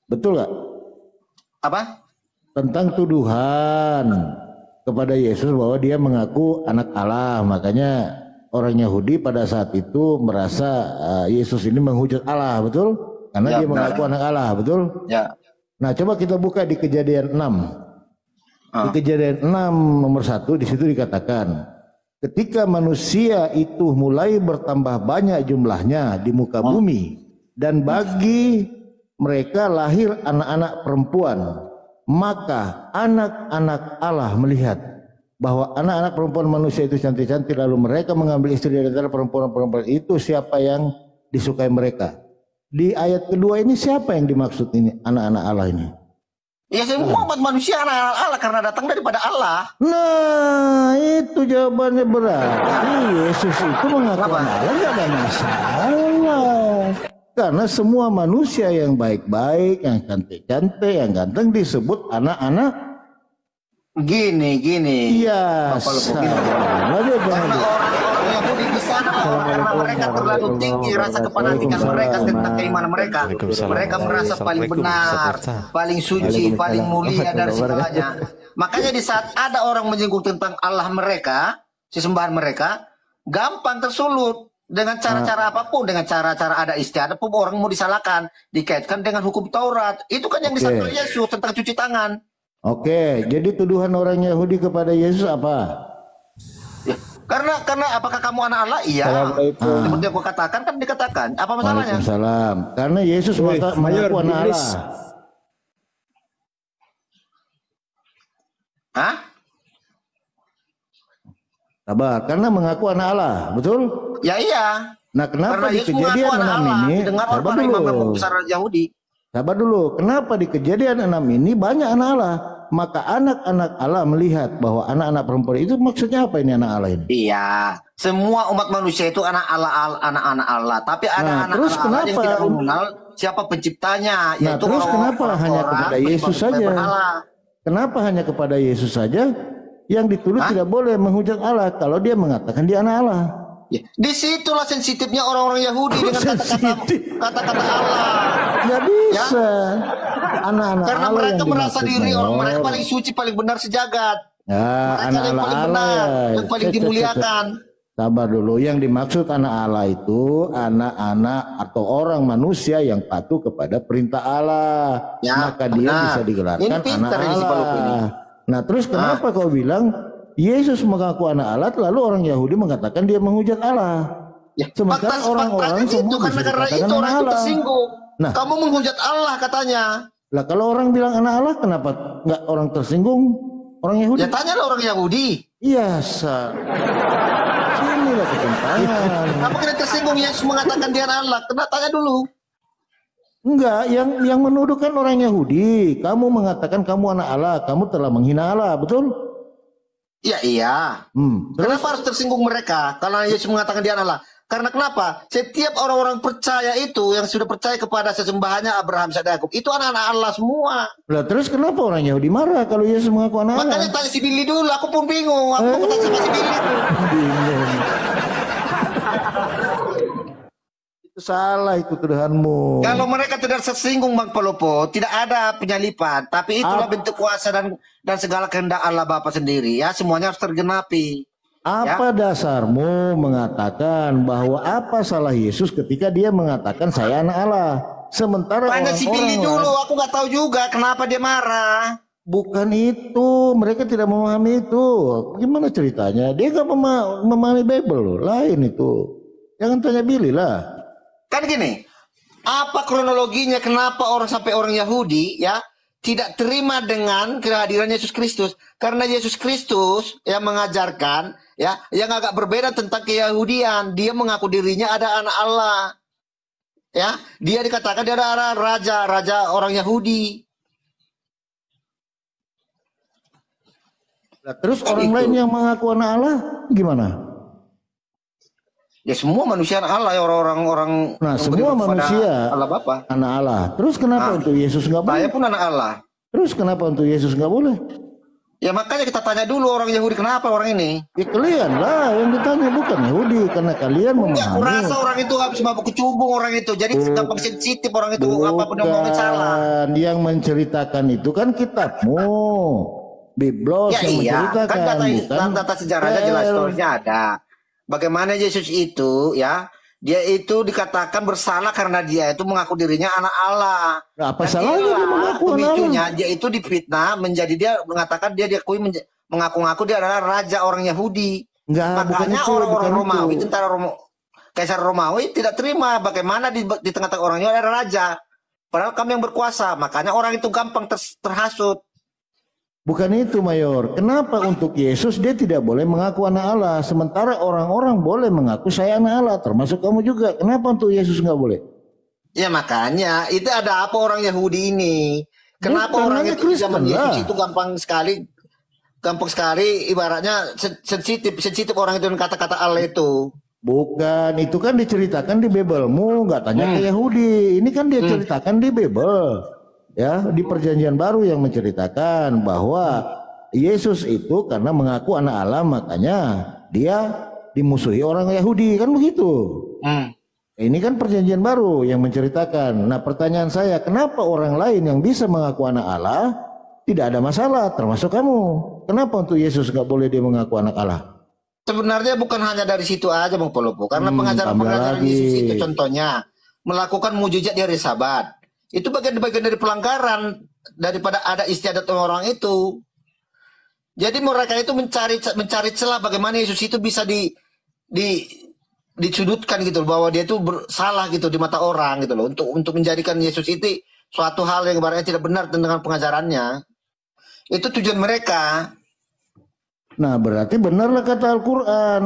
Speaker 3: Betul nggak?
Speaker 8: Apa?
Speaker 3: Tentang tuduhan kepada Yesus bahwa dia mengaku anak Allah. Makanya orang Yahudi pada saat itu merasa Yesus ini menghujat Allah, betul? Karena
Speaker 8: Ya,
Speaker 3: dia
Speaker 8: benar.
Speaker 3: mengaku anak Allah, betul?
Speaker 8: Ya.
Speaker 3: Nah, coba kita buka di Kejadian 6. Di Kejadian 6 nomor 1 di situ dikatakan, ketika manusia itu mulai bertambah banyak jumlahnya di muka bumi, dan bagi mereka lahir anak-anak perempuan, maka anak-anak Allah melihat bahwa anak-anak perempuan manusia itu cantik-cantik, lalu mereka mengambil istri dari antara perempuan-perempuan itu, siapa yang disukai mereka. Di ayat kedua ini siapa yang dimaksud ini anak-anak Allah ini?
Speaker 8: Ya semua umat manusia anak Allah karena datang daripada Allah.
Speaker 3: Nah, itu jawabannya berarti Yesus itu mengaku anak Allah, nggak ada masalah. Karena semua manusia yang baik-baik, yang cantik-cantik, yang ganteng disebut anak-anak.
Speaker 8: Gini.
Speaker 3: Iya, salah dia
Speaker 8: Karena orang-orang Yahudi di sana, karena mereka terlalu tinggi rasa kepentingan mereka tentang keimanan mereka. Mereka merasa paling benar, paling suci, paling mulia dari segalanya. Makanya di saat ada orang menyinggung tentang Allah mereka, sesembahan mereka, gampang tersulut. Dengan cara-cara apapun, dengan cara-cara ada istiadat pun orang mau disalahkan, dikaitkan dengan hukum Taurat. Itu kan yang disampaikan Yesus tentang cuci tangan.
Speaker 3: Oke, jadi tuduhan orang Yahudi kepada Yesus apa?
Speaker 8: Ya, karena apakah kamu anak Allah? Iya. Seperti yang aku katakan kan dikatakan. Apa masalahnya?
Speaker 3: Waalaikumsalam. Karena Yesus mengaku anak Allah.
Speaker 8: Hah?
Speaker 3: Sabar, karena mengaku anak Allah, betul?
Speaker 8: Ya iya.
Speaker 3: Nah, kenapa
Speaker 8: Karena
Speaker 3: di
Speaker 8: Yesus
Speaker 3: Kejadian
Speaker 8: mengaku anak
Speaker 3: 6
Speaker 8: Allah,
Speaker 3: ini?
Speaker 8: didengar oleh
Speaker 3: Sabar
Speaker 8: para imam
Speaker 3: dulu.
Speaker 8: besar Yahudi.
Speaker 3: Sabar dulu. Kenapa di Kejadian 6 ini banyak anak Allah? Maka anak-anak Allah melihat bahwa anak-anak perempuan itu maksudnya apa ini anak Allah ini?
Speaker 8: Iya. Semua umat manusia itu anak-anak Allah. Tapi ada
Speaker 3: terus
Speaker 8: anak-anak Allah yang
Speaker 3: kenapa?
Speaker 8: tidak mengenal siapa penciptanya.
Speaker 3: Nah,
Speaker 8: Yaitu
Speaker 3: terus kenapa hanya
Speaker 8: orang-orang
Speaker 3: kepada Yesus
Speaker 8: penyembah
Speaker 3: saja?
Speaker 8: berhala.
Speaker 3: Kenapa hanya kepada Yesus saja yang dituduh tidak boleh menghujat Allah kalau dia mengatakan dia anak Allah?
Speaker 8: Ya, disitulah sensitifnya orang-orang Yahudi dengan kata-kata Allah.
Speaker 3: Nggak bisa. Anak-anak
Speaker 8: Karena
Speaker 3: Allah
Speaker 8: mereka
Speaker 3: yang
Speaker 8: merasa
Speaker 3: dimaksud,
Speaker 8: diri orang
Speaker 3: Mayor.
Speaker 8: mereka paling suci, paling benar sejagat.
Speaker 3: Ya,
Speaker 8: Mereka yang
Speaker 3: anak-anak
Speaker 8: paling
Speaker 3: Allah
Speaker 8: benar,
Speaker 3: ya.
Speaker 8: yang paling dimuliakan.
Speaker 3: Sabar dulu, yang dimaksud anak Allah itu anak-anak atau orang manusia yang patuh kepada perintah Allah.
Speaker 8: Ya,
Speaker 3: maka dia
Speaker 8: benar.
Speaker 3: bisa digelarkan
Speaker 8: Ini
Speaker 3: anak
Speaker 8: pintar ini si Paluku ini.
Speaker 3: Allah. Nah, terus kenapa kau bilang Yesus mengaku anak Allah, lalu orang Yahudi mengatakan dia menghujat Allah?
Speaker 8: Ya,
Speaker 3: Sementara orang-orang
Speaker 8: itu
Speaker 3: semua bisa
Speaker 8: karena
Speaker 3: dikatakan
Speaker 8: itu
Speaker 3: anak
Speaker 8: orang itu
Speaker 3: Allah.
Speaker 8: tersinggung.
Speaker 3: Nah.
Speaker 8: Kamu menghujat Allah katanya.
Speaker 3: Lah kalau orang bilang anak Allah, kenapa nggak orang tersinggung? Orang Yahudi?
Speaker 8: Ya tanyalah orang Yahudi.
Speaker 3: Iya, sinilah ketimpangan.
Speaker 8: Kamu kira tersinggung Yesus mengatakan dia anak Allah? Kena tanya dulu.
Speaker 3: Enggak, yang menuduhkan orang Yahudi. Kamu mengatakan kamu anak Allah, kamu telah menghina Allah, betul?
Speaker 8: Iya.
Speaker 3: Terus?
Speaker 8: Kenapa harus tersinggung mereka? Karena Yesus mengatakan dia anak Allah. Karena kenapa? Setiap orang-orang percaya itu yang sudah percaya kepada sesembahannya Abraham, Ishak, dan Yakub itu anak-anak Allah semua.
Speaker 3: Lah terus kenapa orang Yahudi marah kalau Yesus mengaku anak Allah?
Speaker 8: Makanya tanya si Billy dulu, aku pun bingung. Aku mau tanya sama si Billy itu.
Speaker 3: Bingung. Itu salah itu tuduhanmu.
Speaker 8: Kalau mereka tidak tersinggung Bang Palopo, tidak ada penyalipan, tapi itulah bentuk kuasa dan segala kehendak Allah Bapa sendiri ya, semuanya harus tergenapi.
Speaker 3: Apa dasarmu mengatakan bahwa apa salah Yesus ketika dia mengatakan saya anak Allah? Sementara
Speaker 8: tanya si Billy dulu, aku nggak tahu juga kenapa dia marah.
Speaker 3: Bukan itu, mereka tidak memahami itu. Gimana ceritanya? Dia nggak memahami Bible loh, lain itu. Jangan tanya Billy lah.
Speaker 8: Kan gini, apa kronologinya kenapa sampai orang Yahudi ya tidak terima dengan kehadiran Yesus Kristus? Karena Yesus Kristus yang mengajarkan ya yang agak berbeda tentang keyahudian. Dia mengaku dirinya ada anak Allah. Ya, dia dikatakan dia adalah raja orang Yahudi.
Speaker 3: Nah, terus orang lain yang mengaku anak Allah gimana?
Speaker 8: Ya semua manusia anak Allah ya orang-orang.
Speaker 3: Nah semua manusia
Speaker 8: Allah Bapa.
Speaker 3: Anak Allah. Terus kenapa untuk Yesus nggak boleh?
Speaker 8: Saya pun anak Allah.
Speaker 3: Terus kenapa untuk Yesus nggak boleh?
Speaker 8: Ya makanya kita tanya dulu orang Yahudi kenapa orang ini.
Speaker 3: Ya kalian lah yang ditanya, bukan Yahudi, karena kalian memahami.
Speaker 8: Aku rasa orang itu habis mabuk kecubung orang itu, jadi gampang sensitif orang itu, apapun yang ngomongin salah.
Speaker 3: Yang menceritakan itu kan kitabmu, Biblos
Speaker 8: ya,
Speaker 3: yang
Speaker 8: iya.
Speaker 3: menceritakan.
Speaker 8: Kan data sejarahnya jelas, story-nya ada. Bagaimana Yesus itu ya, dia itu dikatakan bersalah karena dia itu mengaku dirinya anak Allah.
Speaker 3: Nah, apa salahnya dia mengaku anak Allah?
Speaker 8: Dia itu difitnah menjadi dia mengatakan dia diakui mengaku-ngaku dia adalah raja orang Yahudi.
Speaker 3: Enggak,
Speaker 8: makanya orang-orang Romawi, tentara Kaisar Romawi tidak terima bagaimana di tengah-tengah orangnya ada raja. Padahal kami yang berkuasa, makanya orang itu gampang terhasut.
Speaker 3: Bukan itu, Mayor. Kenapa untuk Yesus dia tidak boleh mengaku anak Allah, sementara orang-orang boleh mengaku saya anak Allah, termasuk kamu juga. Kenapa untuk Yesus nggak boleh?
Speaker 8: Ya makanya itu ada apa orang Yahudi ini? Kenapa orang itu zaman Yesus itu gampang sekali, ibaratnya sensitif orang itu dengan kata-kata Allah itu.
Speaker 3: Bukan, itu kan diceritakan di Bibelmu, nggak tanya ke Yahudi. Ini kan dia ceritakan di Bibel. Ya, di Perjanjian Baru yang menceritakan bahwa Yesus itu karena mengaku anak Allah makanya dia dimusuhi orang Yahudi, kan begitu. Ini kan Perjanjian Baru yang menceritakan. Nah, pertanyaan saya, kenapa orang lain yang bisa mengaku anak Allah tidak ada masalah, termasuk kamu? Kenapa untuk Yesus nggak boleh dia mengaku anak Allah?
Speaker 8: Sebenarnya bukan hanya dari situ aja, Bang Polopo, karena pengajaran Yesus itu contohnya melakukan mujizat di hari Sabat. Itu bagian-bagian dari pelanggaran daripada ada istiadat orang itu. Jadi mereka itu mencari celah bagaimana Yesus itu bisa disudutkan gitu, bahwa dia itu bersalah gitu di mata orang gitu loh, untuk menjadikan Yesus itu suatu hal yang ibaratnya tidak benar dengan pengajarannya. Itu tujuan mereka.
Speaker 3: Nah, berarti benarlah kata Al-Quran,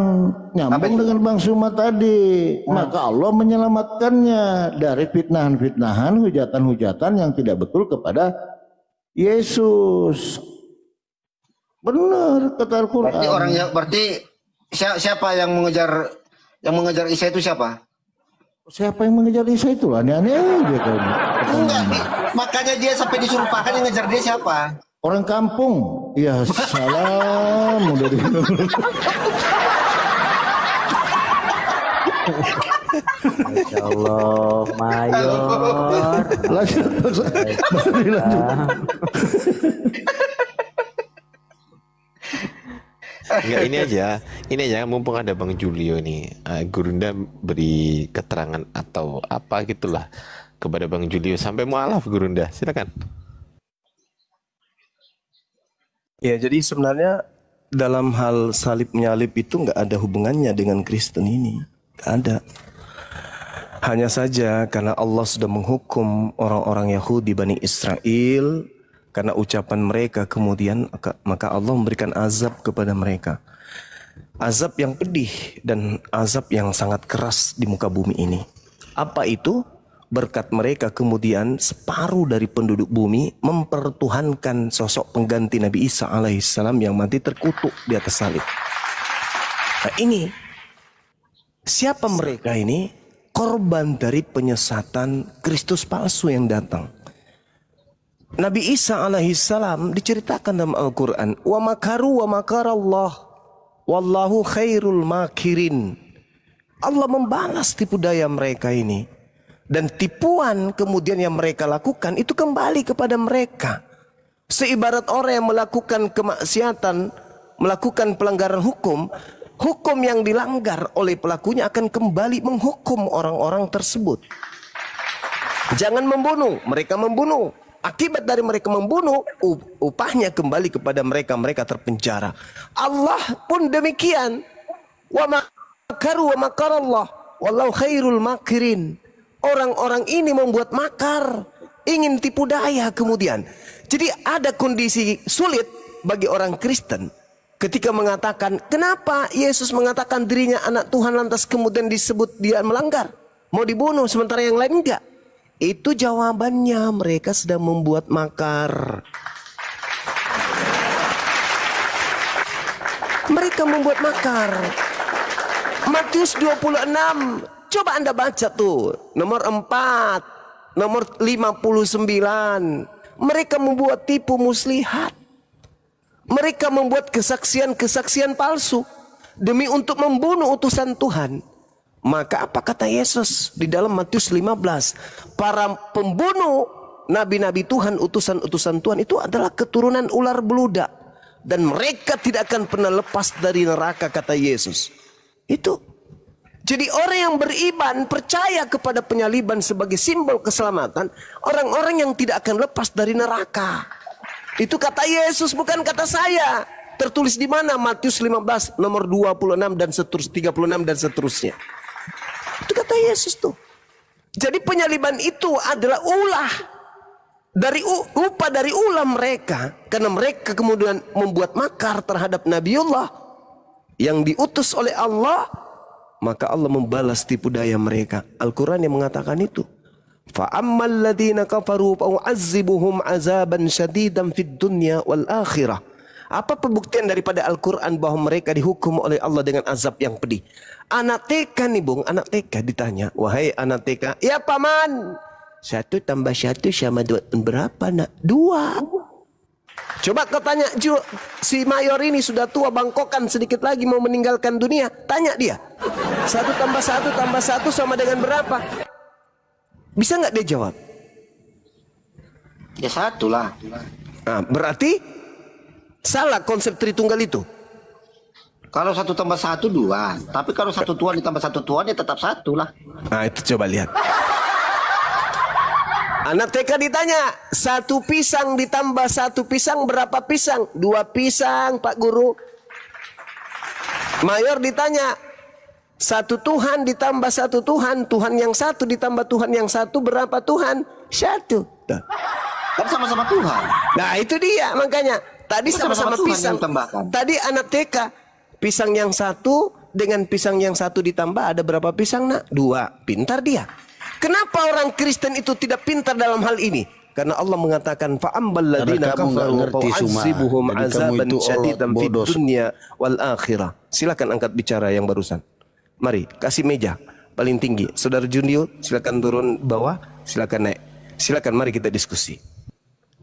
Speaker 3: nyambung dengan Bang Suma tadi. Maka Allah menyelamatkannya dari fitnahan-fitnahan, hujatan-hujatan yang tidak betul kepada Yesus. Benar kata Al-Quran.
Speaker 8: Berarti siapa yang mengejar Isa itu siapa?
Speaker 3: Siapa yang mengejar Isa itu? Aneh-aneh aja kayaknya.
Speaker 8: Enggak, makanya dia sampai disuruh pakan, yang ngejar dia siapa?
Speaker 3: Orang kampung. Ya salam udah di
Speaker 9: Masya Allah, Mayor.
Speaker 3: Lanjut.
Speaker 4: Enggak, ini aja mumpung ada Bang Julio nih, Gurunda beri keterangan atau apa gitulah kepada Bang Julio sampai mualaf. Gurunda, silakan.
Speaker 1: Ya, jadi sebenarnya dalam hal salib menyalib itu nggak ada hubungannya dengan Kristen ini, nggak ada. Hanya saja karena Allah sudah menghukum orang-orang Yahudi Bani Israel karena ucapan mereka, kemudian maka Allah memberikan azab kepada mereka. Azab yang pedih dan azab yang sangat keras di muka bumi ini. Apa itu? Berkat mereka kemudian separuh dari penduduk bumi mempertuhankan sosok pengganti Nabi Isa alaihissalam yang mati terkutuk di atas salib. Nah ini, siapa mereka ini? Korban dari penyesatan Kristus palsu yang datang. Nabi Isa alaihissalam diceritakan dalam Al-Quran, wa makaru wa makarallah wallahu khairul makirin. Allah membalas tipu daya mereka ini. Dan tipuan kemudian yang mereka lakukan itu kembali kepada mereka. Seibarat orang yang melakukan kemaksiatan, melakukan pelanggaran hukum, hukum yang dilanggar oleh pelakunya akan kembali menghukum orang-orang tersebut. Jangan membunuh, mereka membunuh. Akibat dari mereka membunuh, upahnya kembali kepada mereka, mereka terpenjara. Allah pun demikian. Wa makaru wa makarallah wallahu khairul makirin. Orang-orang ini membuat makar, ingin tipu daya kemudian. Jadi ada kondisi sulit bagi orang Kristen ketika mengatakan, kenapa Yesus mengatakan dirinya anak Tuhan lantas kemudian disebut dia melanggar, mau dibunuh sementara yang lain enggak? Itu jawabannya, mereka sedang membuat makar. Mereka membuat makar. Matius 26, coba Anda baca tuh, nomor 4, nomor 59. Mereka membuat tipu muslihat. Mereka membuat kesaksian-kesaksian palsu demi untuk membunuh utusan Tuhan. Maka apa kata Yesus di dalam Matius 15? Para pembunuh nabi-nabi Tuhan, utusan-utusan Tuhan itu adalah keturunan ular beludak. Dan mereka tidak akan pernah lepas dari neraka, kata Yesus. Itu. Jadi orang yang beriman, percaya kepada penyaliban sebagai simbol keselamatan, orang-orang yang tidak akan lepas dari neraka. Itu kata Yesus, bukan kata saya. Tertulis di mana? Matius 15 nomor 26 dan 36 dan seterusnya. Itu kata Yesus tuh. Jadi penyaliban itu adalah upah dari ulah mereka, karena mereka kemudian membuat makar terhadap Nabiullah yang diutus oleh Allah, maka Allah membalas tipu daya mereka. Al-Quran yang mengatakan itu. فَأَمَّا الَّذِينَ كَفَرُوا فَأُعَذِّبُهُمْ عَذَابًا شَدِيدًا فِي الدُّنْيَا وَالْآخِرَةِ. Apa pembuktian daripada Al-Quran bahwa mereka dihukum oleh Allah dengan azab yang pedih? Anak TK nih Bung, anak TK ditanya, wahai anak TK, ya paman, 1 tambah 1 sama 2, berapa nak? 2. Coba kau tanya si mayor ini sudah tua, bangkokan, sedikit lagi mau meninggalkan dunia. Tanya dia, 1 tambah 1 tambah 1 sama dengan berapa? Bisa nggak dia jawab?
Speaker 8: Ya 1 lah.
Speaker 1: Nah, berarti salah konsep Tritunggal itu.
Speaker 8: Kalau 1 tambah 1 2, tapi kalau 1 Tuhan ditambah 1 Tuhan ya tetap 1 lah.
Speaker 1: Nah itu coba lihat. Anak TK ditanya, 1 pisang ditambah 1 pisang berapa pisang? 2 pisang Pak Guru. Mayor ditanya, 1 Tuhan ditambah 1 Tuhan, Tuhan yang 1 ditambah Tuhan yang 1 berapa Tuhan? 1.
Speaker 8: Kan sama-sama Tuhan.
Speaker 1: Nah itu dia makanya. Tadi sama-sama pisang. Tadi anak TK, pisang yang 1 dengan pisang yang 1 ditambah ada berapa pisang nak? 2. Pintar dia. Kenapa orang Kristen itu tidak pintar dalam hal ini? Karena Allah mengatakan fa'ambal ladzina kafaru fa'azibuhum azaban syadidan fid dunya wal akhirah. Silakan angkat bicara yang barusan. Mari, kasih meja paling tinggi. Saudara Jundio, silakan turun bawah, silakan naik. Silakan mari kita diskusi.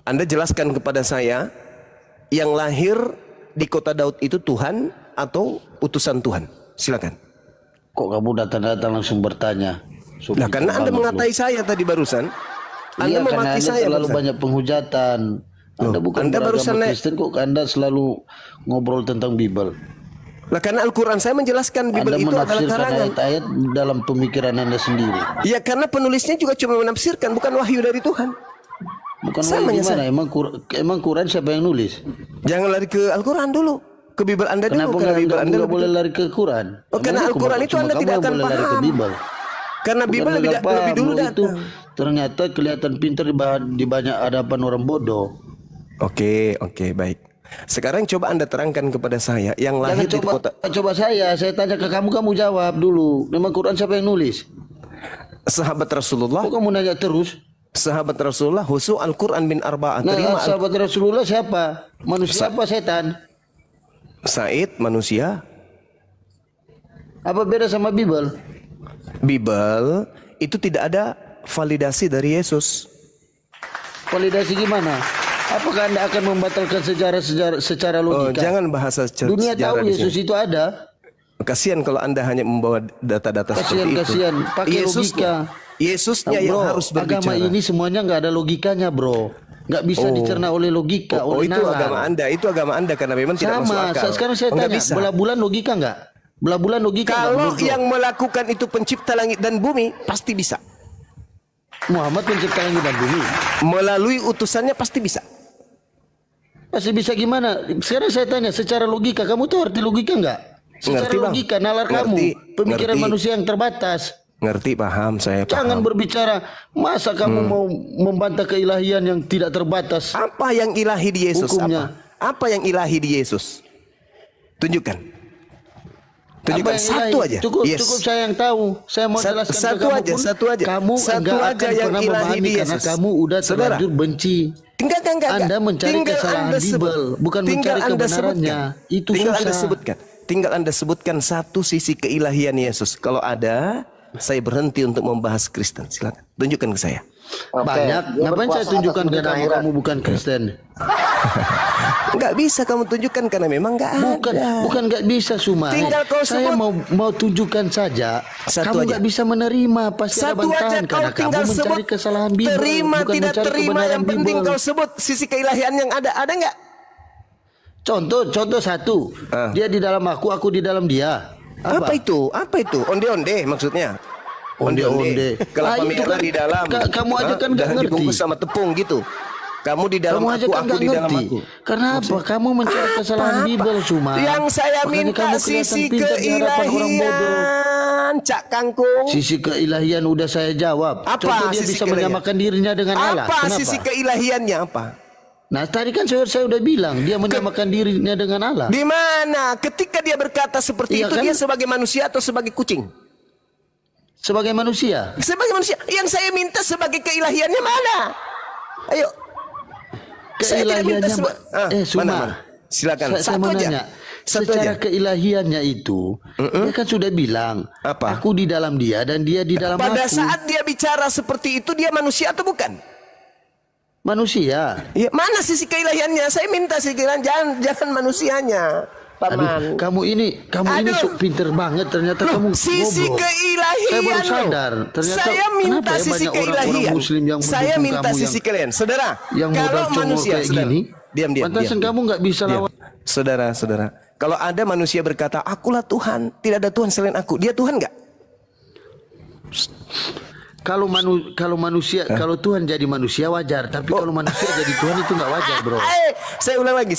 Speaker 1: Anda jelaskan kepada saya, yang lahir di kota Daud itu Tuhan atau utusan Tuhan? Silakan.
Speaker 10: Kok kamu datang-datang langsung bertanya?
Speaker 1: Nah, karena Anda mengatai saya tadi barusan. Anda memaki saya.
Speaker 10: Terlalu banyak penghujatan. Anda bukan beragama Kristen kok Anda selalu ngobrol tentang Bible.
Speaker 1: Lah karena Al-Quran saya menjelaskan Bible itu adalah karangan.
Speaker 10: Ayat-ayat dalam pemikiran Anda sendiri.
Speaker 1: Ya karena penulisnya juga cuma menafsirkan, bukan wahyu dari Tuhan.
Speaker 10: Bukan wahyu gimana? Emang Quran siapa yang nulis?
Speaker 1: Jangan lari ke Al-Quran dulu. Ke Bible Anda dulu.
Speaker 10: Kenapa Anda boleh lari ke Quran?
Speaker 1: Oh, karena Al-Quran itu Anda tidak akan paham. Karena Bible lebih dulu datang.
Speaker 10: Ternyata kelihatan pintar di banyak hadapan orang bodoh.
Speaker 1: Oke, baik. Sekarang coba Anda terangkan kepada saya yang lahir di kota.
Speaker 10: Coba saya tanya ke kamu jawab dulu. Memang Quran siapa yang nulis?
Speaker 1: Sahabat Rasulullah.
Speaker 10: Kok kamu nanya terus?
Speaker 1: Sahabat Rasulullah, husu Al-Quran bin Arba'ah.
Speaker 10: Nah, sahabat Rasulullah siapa? Manusia apa setan?
Speaker 1: Said manusia.
Speaker 10: Apa beda sama Bible?
Speaker 1: Bible itu tidak ada validasi dari Yesus.
Speaker 10: Validasi gimana? Apakah Anda akan membatalkan secara logika?
Speaker 1: Jangan bahasa
Speaker 10: dunia tahu Yesus itu ada.
Speaker 1: Kasihan kalau Anda hanya membawa data-data seperti itu.
Speaker 10: Kasihan, pakai logika.
Speaker 1: Yesusnya yang harus berbicara.
Speaker 10: Agama ini semuanya nggak ada logikanya, bro. Nggak bisa dicerna oleh logika, oleh
Speaker 1: itu
Speaker 10: nalar.
Speaker 1: Agama Anda, itu agama Anda karena memang tidak masuk akal.
Speaker 10: Sekarang saya tanya, belah bulan logika nggak? Belah bulan logika.
Speaker 1: Kalau yang melakukan itu pencipta langit dan bumi, pasti bisa.
Speaker 10: Muhammad pencipta langit dan bumi.
Speaker 1: Melalui utusannya pasti bisa.
Speaker 10: Pasti bisa gimana? Sekarang saya tanya, secara logika, kamu tahu arti logika nggak? Secara logika, nalar kamu, pemikiran manusia yang terbatas.
Speaker 1: Ngerti, paham, saya paham.
Speaker 10: Jangan berbicara, masa kamu mau membantah keilahian yang tidak terbatas?
Speaker 1: Apa yang ilahi di Yesus?
Speaker 10: Hukumnya.
Speaker 1: Apa yang ilahi di Yesus? Tunjukkan. Tunjukkan satu aja.
Speaker 10: Cukup saya yang tahu. Saya mau jelaskan
Speaker 1: satu
Speaker 10: ke kamu
Speaker 1: satu aja.
Speaker 10: Kamu
Speaker 1: satu aja yang ilahi di Yesus.
Speaker 10: Karena kamu udah terlanjur benci.
Speaker 1: Enggak.
Speaker 10: Anda mencari kesalahan Bible, bukan mencari kebenarannya. Itu susah.
Speaker 1: Tinggal Anda sebutkan satu sisi keilahian Yesus. Kalau ada, saya berhenti untuk membahas Kristen. Silakan tunjukkan ke saya.
Speaker 10: Banyak. Ngapain saya tunjukkan ke kamu bukan Kristen?
Speaker 1: Nggak bisa kamu tunjukkan karena memang nggak ada.
Speaker 10: Bukan nggak bisa, Suma.
Speaker 1: Tinggal kau
Speaker 10: saya mau tunjukkan saja. Kamu nggak bisa menerima pasti ada bantahan karena kamu mencari kesalahan Bible.
Speaker 1: Terima
Speaker 10: bukan
Speaker 1: tidak terima, yang penting kau sebut sisi keilahian yang ada nggak?
Speaker 10: Contoh satu, dia di dalam aku di dalam dia.
Speaker 1: Apa itu? Onde-onde maksudnya? Onde-onde. Kelapa merah di dalam.
Speaker 10: Kamu aja kan nggak ngerti.
Speaker 1: Dibungkus sama tepung gitu. Kamu di dalam aku di dalam aku.
Speaker 10: Karena apa? Kamu mencari kesalahan Bible, Suma.
Speaker 1: Yang saya minta sisi keilahian, Cak Kangkung.
Speaker 10: Sisi keilahian udah saya jawab. Contoh dia bisa menyamakan dirinya dengan Allah.
Speaker 1: Apa sisi keilahiannya apa?
Speaker 10: Nah, tadi kan saya udah bilang dia menyamakan dirinya dengan Allah.
Speaker 1: Di mana? Ketika dia berkata seperti itu, dia sebagai manusia atau sebagai kucing?
Speaker 10: Sebagai manusia.
Speaker 1: Sebagai manusia. Yang saya minta sebagai keilahiannya mana? Ayo.
Speaker 10: Keilahiannya
Speaker 1: mana? Silakan.
Speaker 10: Saya mau nanya. Secara keilahiannya itu, dia kan sudah bilang, aku di dalam dia dan dia di dalam aku.
Speaker 1: Pada saat dia bicara seperti itu, dia manusia atau bukan?
Speaker 10: Manusia.
Speaker 1: Ya, mana sisi keilahiannya? Saya minta sisi keilahian, jangan manusianya, Paman.
Speaker 10: Kamu ini pinter banget ternyata kamu.
Speaker 1: Sisi keilahian.
Speaker 10: Saya baru sadar. Ternyata
Speaker 1: saya minta sisi keilahian. Saya minta sisi kalian, saudara. Kalau manusia
Speaker 10: gini, diam. Pantasan kamu nggak bisa lawan.
Speaker 1: Saudara, kalau ada manusia berkata, akulah Tuhan, tidak ada Tuhan selain aku. Dia Tuhan nggak?
Speaker 10: Kalau manusia, kalau Tuhan jadi manusia wajar, tapi kalau manusia jadi Tuhan itu nggak wajar, bro.
Speaker 1: Saya ulang lagi.